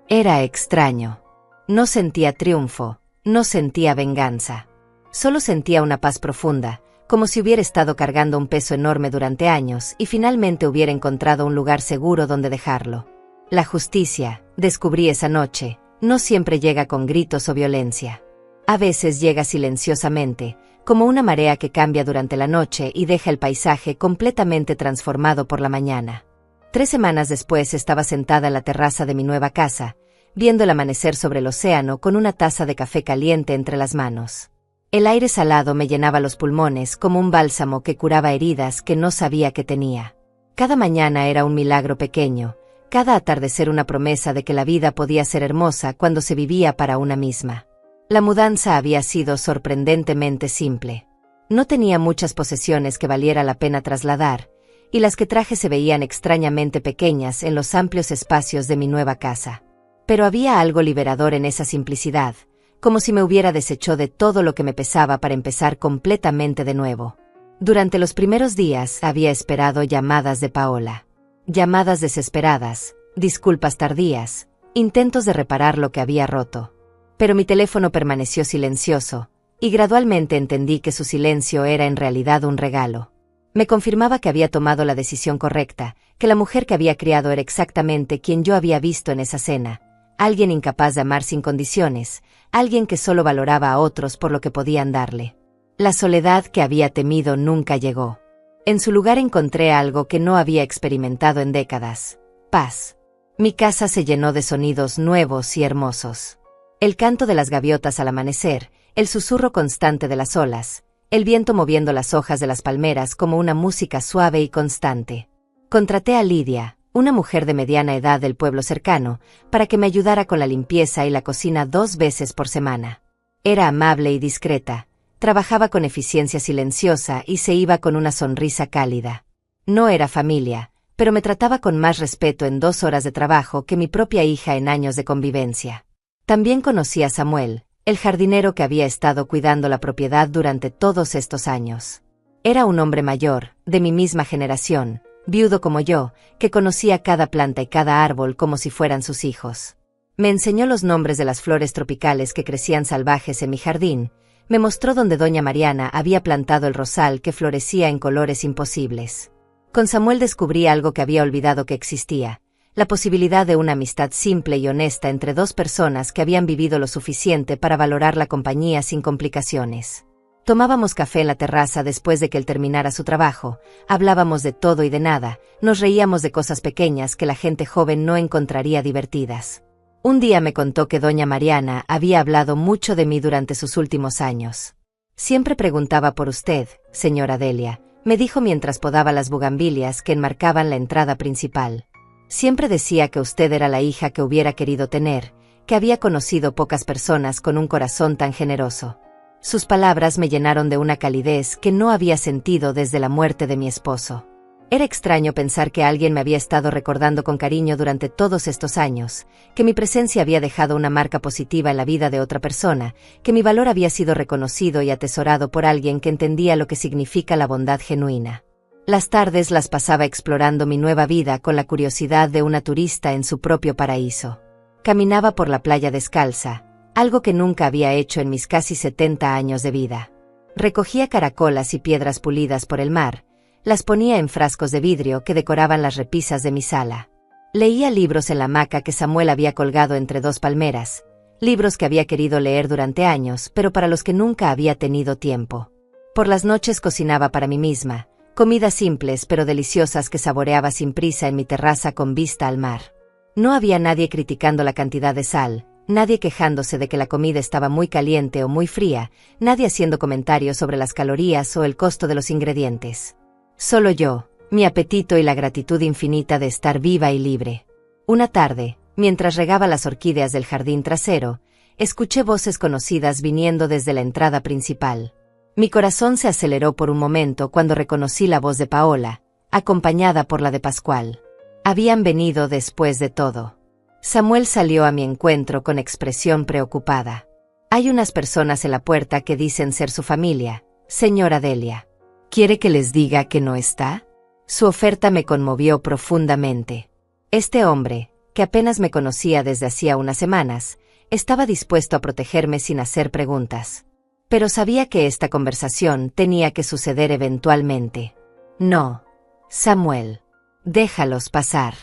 Era extraño. No sentía triunfo, no sentía venganza. Solo sentía una paz profunda, como si hubiera estado cargando un peso enorme durante años y finalmente hubiera encontrado un lugar seguro donde dejarlo. La justicia, descubrí esa noche, no siempre llega con gritos o violencia. A veces llega silenciosamente, como una marea que cambia durante la noche y deja el paisaje completamente transformado por la mañana. 3 semanas después estaba sentada en la terraza de mi nueva casa, viendo el amanecer sobre el océano con una taza de café caliente entre las manos. El aire salado me llenaba los pulmones como un bálsamo que curaba heridas que no sabía que tenía. Cada mañana era un milagro pequeño, cada atardecer una promesa de que la vida podía ser hermosa cuando se vivía para una misma. La mudanza había sido sorprendentemente simple. No tenía muchas posesiones que valiera la pena trasladar, y las que traje se veían extrañamente pequeñas en los amplios espacios de mi nueva casa. Pero había algo liberador en esa simplicidad, como si me hubiera deshecho de todo lo que me pesaba para empezar completamente de nuevo. Durante los primeros días había esperado llamadas de Paola. Llamadas desesperadas, disculpas tardías, intentos de reparar lo que había roto. Pero mi teléfono permaneció silencioso, y gradualmente entendí que su silencio era en realidad un regalo. Me confirmaba que había tomado la decisión correcta, que la mujer que había criado era exactamente quien yo había visto en esa cena, alguien incapaz de amar sin condiciones, alguien que solo valoraba a otros por lo que podían darle. La soledad que había temido nunca llegó. En su lugar encontré algo que no había experimentado en décadas: paz. Mi casa se llenó de sonidos nuevos y hermosos. El canto de las gaviotas al amanecer, el susurro constante de las olas, el viento moviendo las hojas de las palmeras como una música suave y constante. Contraté a Lidia, una mujer de mediana edad del pueblo cercano, para que me ayudara con la limpieza y la cocina 2 veces por semana. Era amable y discreta, trabajaba con eficiencia silenciosa y se iba con una sonrisa cálida. No era familia, pero me trataba con más respeto en 2 horas de trabajo que mi propia hija en años de convivencia. También conocí a Samuel, el jardinero que había estado cuidando la propiedad durante todos estos años. Era un hombre mayor, de mi misma generación, viudo como yo, que conocía cada planta y cada árbol como si fueran sus hijos. Me enseñó los nombres de las flores tropicales que crecían salvajes en mi jardín, me mostró dónde doña Mariana había plantado el rosal que florecía en colores imposibles. Con Samuel descubrí algo que había olvidado que existía: la posibilidad de una amistad simple y honesta entre 2 personas que habían vivido lo suficiente para valorar la compañía sin complicaciones. Tomábamos café en la terraza después de que él terminara su trabajo, hablábamos de todo y de nada, nos reíamos de cosas pequeñas que la gente joven no encontraría divertidas. Un día me contó que doña Mariana había hablado mucho de mí durante sus últimos años. Siempre preguntaba por usted, señora Delia, me dijo mientras podaba las bugambilias que enmarcaban la entrada principal. Siempre decía que usted era la hija que hubiera querido tener, que había conocido pocas personas con un corazón tan generoso. Sus palabras me llenaron de una calidez que no había sentido desde la muerte de mi esposo. Era extraño pensar que alguien me había estado recordando con cariño durante todos estos años, que mi presencia había dejado una marca positiva en la vida de otra persona, que mi valor había sido reconocido y atesorado por alguien que entendía lo que significa la bondad genuina. Las tardes las pasaba explorando mi nueva vida con la curiosidad de una turista en su propio paraíso. Caminaba por la playa descalza, algo que nunca había hecho en mis casi 70 años de vida. Recogía caracolas y piedras pulidas por el mar, las ponía en frascos de vidrio que decoraban las repisas de mi sala. Leía libros en la hamaca que Samuel había colgado entre 2 palmeras, libros que había querido leer durante años, pero para los que nunca había tenido tiempo. Por las noches cocinaba para mí misma, comidas simples pero deliciosas que saboreaba sin prisa en mi terraza con vista al mar. No había nadie criticando la cantidad de sal, nadie quejándose de que la comida estaba muy caliente o muy fría, nadie haciendo comentarios sobre las calorías o el costo de los ingredientes. Solo yo, mi apetito y la gratitud infinita de estar viva y libre. Una tarde, mientras regaba las orquídeas del jardín trasero, escuché voces conocidas viniendo desde la entrada principal. Mi corazón se aceleró por un momento cuando reconocí la voz de Paola, acompañada por la de Pascual. Habían venido después de todo. Samuel salió a mi encuentro con expresión preocupada. Hay unas personas en la puerta que dicen ser su familia, señora Delia. ¿Quiere que les diga que no está? Su oferta me conmovió profundamente. Este hombre, que apenas me conocía desde hacía unas semanas, estaba dispuesto a protegerme sin hacer preguntas. Pero sabía que esta conversación tenía que suceder eventualmente. No, Samuel, déjalos pasar.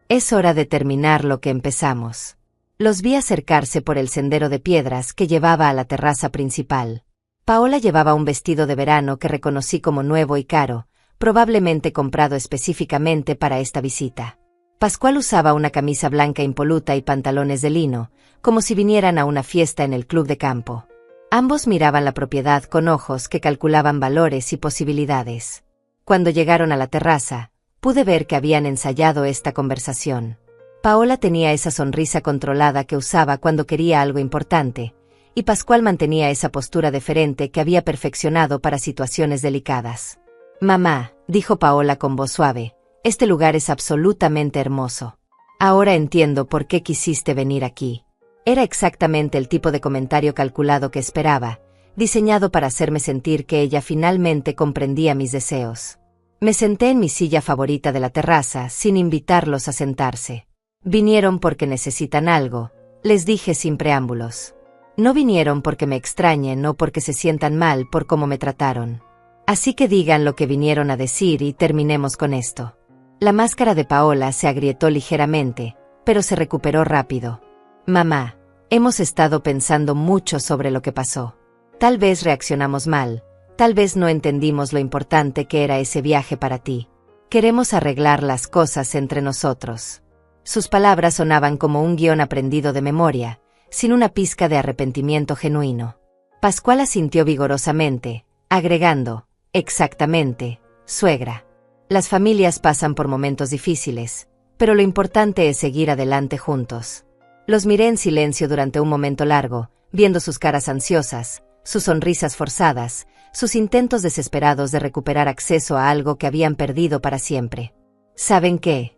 Es hora de terminar lo que empezamos. Los vi acercarse por el sendero de piedras que llevaba a la terraza principal. Paola llevaba un vestido de verano que reconocí como nuevo y caro, probablemente comprado específicamente para esta visita. Pascual usaba una camisa blanca impoluta y pantalones de lino, como si vinieran a una fiesta en el club de campo. Ambos miraban la propiedad con ojos que calculaban valores y posibilidades. Cuando llegaron a la terraza, pude ver que habían ensayado esta conversación. Paola tenía esa sonrisa controlada que usaba cuando quería algo importante, y Pascual mantenía esa postura deferente que había perfeccionado para situaciones delicadas. «Mamá», dijo Paola con voz suave, «este lugar es absolutamente hermoso. Ahora entiendo por qué quisiste venir aquí». Era exactamente el tipo de comentario calculado que esperaba, diseñado para hacerme sentir que ella finalmente comprendía mis deseos. Me senté en mi silla favorita de la terraza, sin invitarlos a sentarse. «Vinieron porque necesitan algo», les dije sin preámbulos. «No vinieron porque me extrañen o porque se sientan mal por cómo me trataron. Así que digan lo que vinieron a decir y terminemos con esto». La máscara de Paola se agrietó ligeramente, pero se recuperó rápido. «Mamá, hemos estado pensando mucho sobre lo que pasó. Tal vez reaccionamos mal, tal vez no entendimos lo importante que era ese viaje para ti. Queremos arreglar las cosas entre nosotros». Sus palabras sonaban como un guión aprendido de memoria, sin una pizca de arrepentimiento genuino. Pascual asintió vigorosamente, agregando, «Exactamente, suegra. Las familias pasan por momentos difíciles, pero lo importante es seguir adelante juntos». Los miré en silencio durante un momento largo, viendo sus caras ansiosas, sus sonrisas forzadas, sus intentos desesperados de recuperar acceso a algo que habían perdido para siempre. «¿Saben qué?»,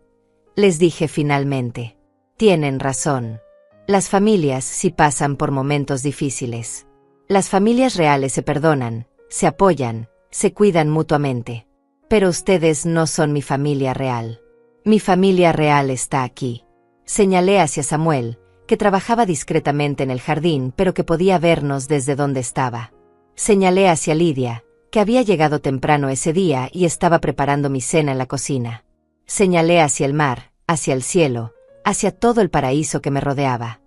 les dije finalmente. «Tienen razón. Las familias sí pasan por momentos difíciles. Las familias reales se perdonan, se apoyan, se cuidan mutuamente. Pero ustedes no son mi familia real. Mi familia real está aquí». Señalé hacia Samuel, que trabajaba discretamente en el jardín pero que podía vernos desde donde estaba. Señalé hacia Lidia, que había llegado temprano ese día y estaba preparando mi cena en la cocina. Señalé hacia el mar, hacia el cielo, hacia todo el paraíso que me rodeaba.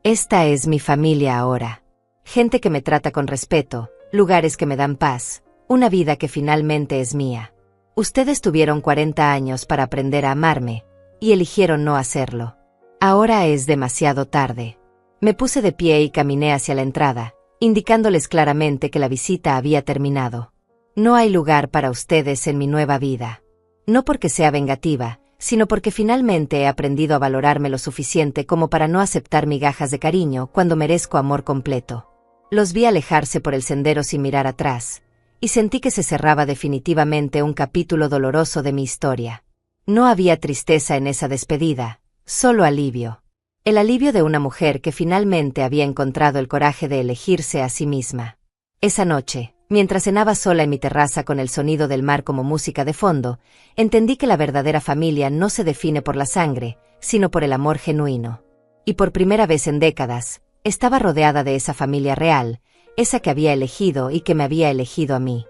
Esta es mi familia ahora. Gente que me trata con respeto, lugares que me dan paz, una vida que finalmente es mía. Ustedes tuvieron 40 años para aprender a amarme, y eligieron no hacerlo. Ahora es demasiado tarde. Me puse de pie y caminé hacia la entrada, indicándoles claramente que la visita había terminado. No hay lugar para ustedes en mi nueva vida. No porque sea vengativa, sino porque finalmente he aprendido a valorarme lo suficiente como para no aceptar migajas de cariño cuando merezco amor completo. Los vi alejarse por el sendero sin mirar atrás, y sentí que se cerraba definitivamente un capítulo doloroso de mi historia. No había tristeza en esa despedida, solo alivio. El alivio de una mujer que finalmente había encontrado el coraje de elegirse a sí misma. Esa noche, mientras cenaba sola en mi terraza con el sonido del mar como música de fondo, entendí que la verdadera familia no se define por la sangre, sino por el amor genuino. Y por primera vez en décadas, estaba rodeada de esa familia real, esa que había elegido y que me había elegido a mí.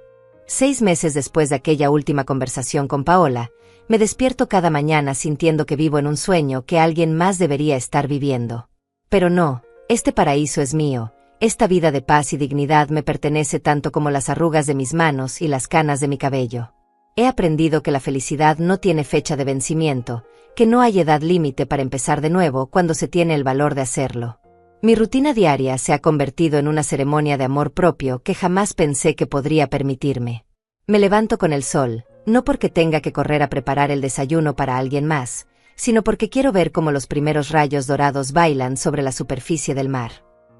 6 meses después de aquella última conversación con Paola, me despierto cada mañana sintiendo que vivo en un sueño que alguien más debería estar viviendo. Pero no, este paraíso es mío, esta vida de paz y dignidad me pertenece tanto como las arrugas de mis manos y las canas de mi cabello. He aprendido que la felicidad no tiene fecha de vencimiento, que no hay edad límite para empezar de nuevo cuando se tiene el valor de hacerlo. Mi rutina diaria se ha convertido en una ceremonia de amor propio que jamás pensé que podría permitirme. Me levanto con el sol, no porque tenga que correr a preparar el desayuno para alguien más, sino porque quiero ver cómo los primeros rayos dorados bailan sobre la superficie del mar.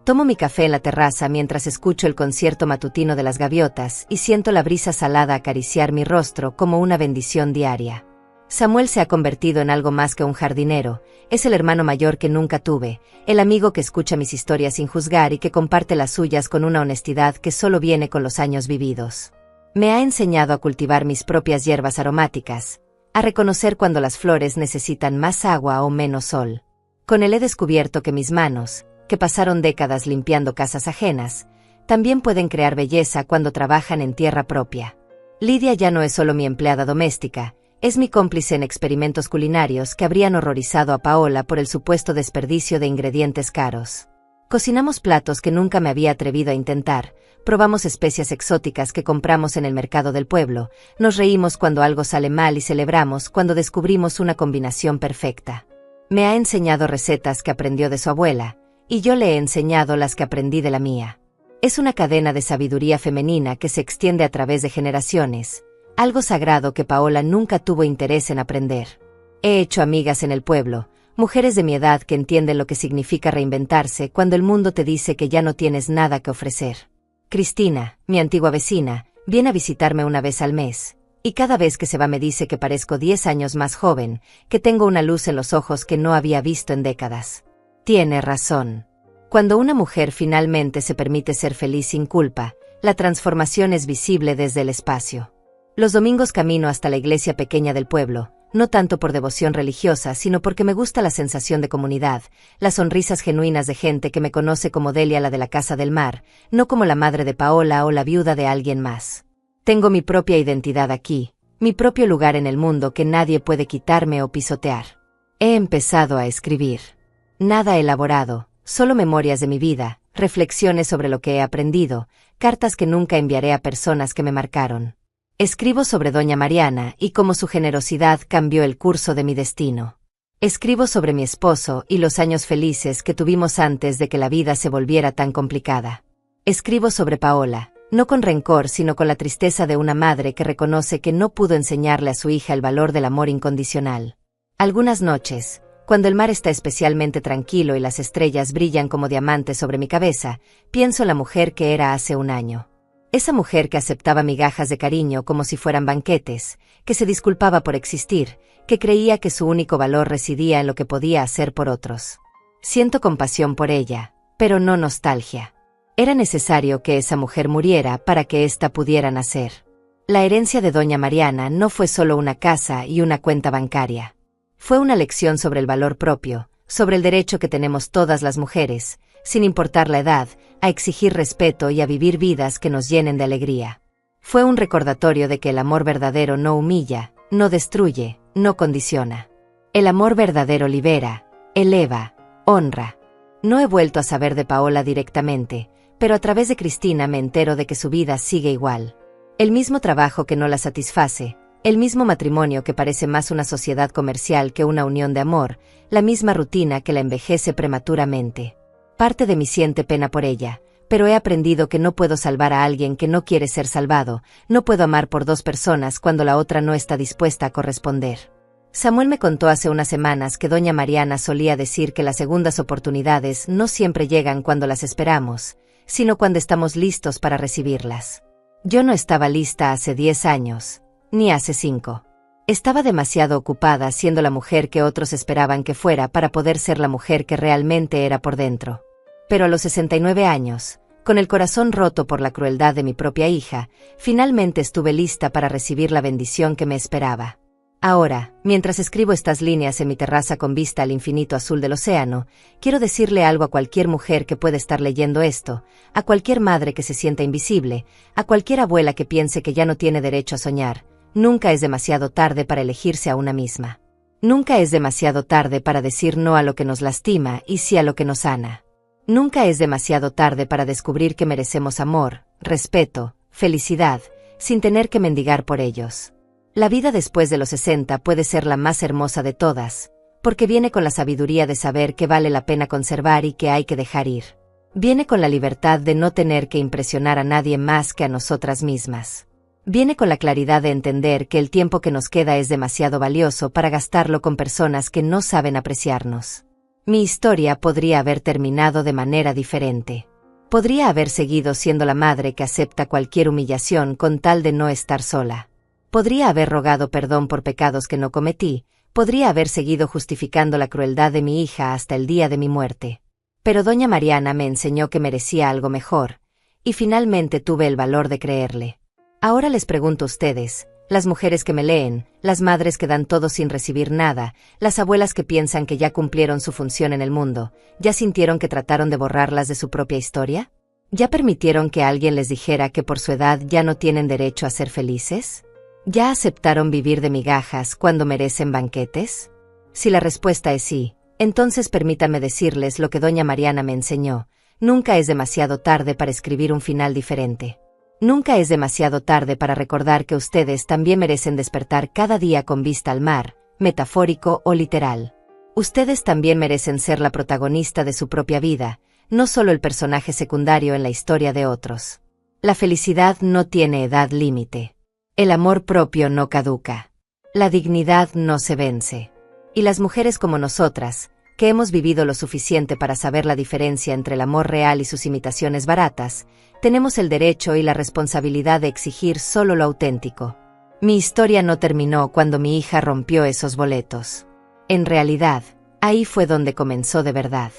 Tomo mi café en la terraza mientras escucho el concierto matutino de las gaviotas y siento la brisa salada acariciar mi rostro como una bendición diaria. Samuel se ha convertido en algo más que un jardinero, es el hermano mayor que nunca tuve, el amigo que escucha mis historias sin juzgar y que comparte las suyas con una honestidad que solo viene con los años vividos. Me ha enseñado a cultivar mis propias hierbas aromáticas, a reconocer cuando las flores necesitan más agua o menos sol. Con él he descubierto que mis manos, que pasaron décadas limpiando casas ajenas, también pueden crear belleza cuando trabajan en tierra propia. Lidia ya no es solo mi empleada doméstica, es mi cómplice en experimentos culinarios que habrían horrorizado a Paola por el supuesto desperdicio de ingredientes caros. Cocinamos platos que nunca me había atrevido a intentar, probamos especias exóticas que compramos en el mercado del pueblo, nos reímos cuando algo sale mal y celebramos cuando descubrimos una combinación perfecta. Me ha enseñado recetas que aprendió de su abuela, y yo le he enseñado las que aprendí de la mía. Es una cadena de sabiduría femenina que se extiende a través de generaciones, algo sagrado que Paola nunca tuvo interés en aprender. He hecho amigas en el pueblo, Mujeres de mi edad que entienden lo que significa reinventarse cuando el mundo te dice que ya no tienes nada que ofrecer. Cristina, mi antigua vecina, viene a visitarme una vez al mes, y cada vez que se va me dice que parezco 10 años más joven, que tengo una luz en los ojos que no había visto en décadas. Tiene razón. Cuando una mujer finalmente se permite ser feliz sin culpa, la transformación es visible desde el espacio. Los domingos camino hasta la iglesia pequeña del pueblo, no tanto por devoción religiosa, sino porque me gusta la sensación de comunidad, las sonrisas genuinas de gente que me conoce como Delia, la de la Casa del Mar, no como la madre de Paola o la viuda de alguien más. Tengo mi propia identidad aquí, mi propio lugar en el mundo que nadie puede quitarme o pisotear. He empezado a escribir. Nada elaborado, solo memorias de mi vida, reflexiones sobre lo que he aprendido, cartas que nunca enviaré a personas que me marcaron. Escribo sobre doña Mariana y cómo su generosidad cambió el curso de mi destino. Escribo sobre mi esposo y los años felices que tuvimos antes de que la vida se volviera tan complicada. Escribo sobre Paola, no con rencor sino con la tristeza de una madre que reconoce que no pudo enseñarle a su hija el valor del amor incondicional. Algunas noches, cuando el mar está especialmente tranquilo y las estrellas brillan como diamantes sobre mi cabeza, pienso en la mujer que era hace un año. Esa mujer que aceptaba migajas de cariño como si fueran banquetes, que se disculpaba por existir, que creía que su único valor residía en lo que podía hacer por otros. Siento compasión por ella, pero no nostalgia. Era necesario que esa mujer muriera para que ésta pudiera nacer. La herencia de doña Mariana no fue solo una casa y una cuenta bancaria. Fue una lección sobre el valor propio, sobre el derecho que tenemos todas las mujeres, sin importar la edad, a exigir respeto y a vivir vidas que nos llenen de alegría. Fue un recordatorio de que el amor verdadero no humilla, no destruye, no condiciona. El amor verdadero libera, eleva, honra. No he vuelto a saber de Paola directamente, pero a través de Cristina me entero de que su vida sigue igual. El mismo trabajo que no la satisface, el mismo matrimonio que parece más una sociedad comercial que una unión de amor, la misma rutina que la envejece prematuramente. Parte de mí siente pena por ella, pero he aprendido que no puedo salvar a alguien que no quiere ser salvado, no puedo amar por dos personas cuando la otra no está dispuesta a corresponder. Samuel me contó hace unas semanas que doña Mariana solía decir que las segundas oportunidades no siempre llegan cuando las esperamos, sino cuando estamos listos para recibirlas. Yo no estaba lista hace 10 años, ni hace 5. Estaba demasiado ocupada siendo la mujer que otros esperaban que fuera para poder ser la mujer que realmente era por dentro. Pero a los 69 años, con el corazón roto por la crueldad de mi propia hija, finalmente estuve lista para recibir la bendición que me esperaba. Ahora, mientras escribo estas líneas en mi terraza con vista al infinito azul del océano, quiero decirle algo a cualquier mujer que pueda estar leyendo esto, a cualquier madre que se sienta invisible, a cualquier abuela que piense que ya no tiene derecho a soñar: nunca es demasiado tarde para elegirse a una misma. Nunca es demasiado tarde para decir no a lo que nos lastima y sí a lo que nos sana. Nunca es demasiado tarde para descubrir que merecemos amor, respeto, felicidad, sin tener que mendigar por ellos. La vida después de los 60 puede ser la más hermosa de todas, porque viene con la sabiduría de saber que vale la pena conservar y que hay que dejar ir. Viene con la libertad de no tener que impresionar a nadie más que a nosotras mismas. Viene con la claridad de entender que el tiempo que nos queda es demasiado valioso para gastarlo con personas que no saben apreciarnos. Mi historia podría haber terminado de manera diferente. Podría haber seguido siendo la madre que acepta cualquier humillación con tal de no estar sola. Podría haber rogado perdón por pecados que no cometí, podría haber seguido justificando la crueldad de mi hija hasta el día de mi muerte. Pero doña Mariana me enseñó que merecía algo mejor, y finalmente tuve el valor de creerle. Ahora les pregunto a ustedes, las mujeres que me leen, las madres que dan todo sin recibir nada, las abuelas que piensan que ya cumplieron su función en el mundo, ¿ya sintieron que trataron de borrarlas de su propia historia? ¿Ya permitieron que alguien les dijera que por su edad ya no tienen derecho a ser felices? ¿Ya aceptaron vivir de migajas cuando merecen banquetes? Si la respuesta es sí, entonces permítanme decirles lo que doña Mariana me enseñó: nunca es demasiado tarde para escribir un final diferente. Nunca es demasiado tarde para recordar que ustedes también merecen despertar cada día con vista al mar, metafórico o literal. Ustedes también merecen ser la protagonista de su propia vida, no solo el personaje secundario en la historia de otros. La felicidad no tiene edad límite. El amor propio no caduca. La dignidad no se vence. Y las mujeres como nosotras, que hemos vivido lo suficiente para saber la diferencia entre el amor real y sus imitaciones baratas, tenemos el derecho y la responsabilidad de exigir solo lo auténtico. Mi historia no terminó cuando mi hija rompió esos boletos. En realidad, ahí fue donde comenzó de verdad.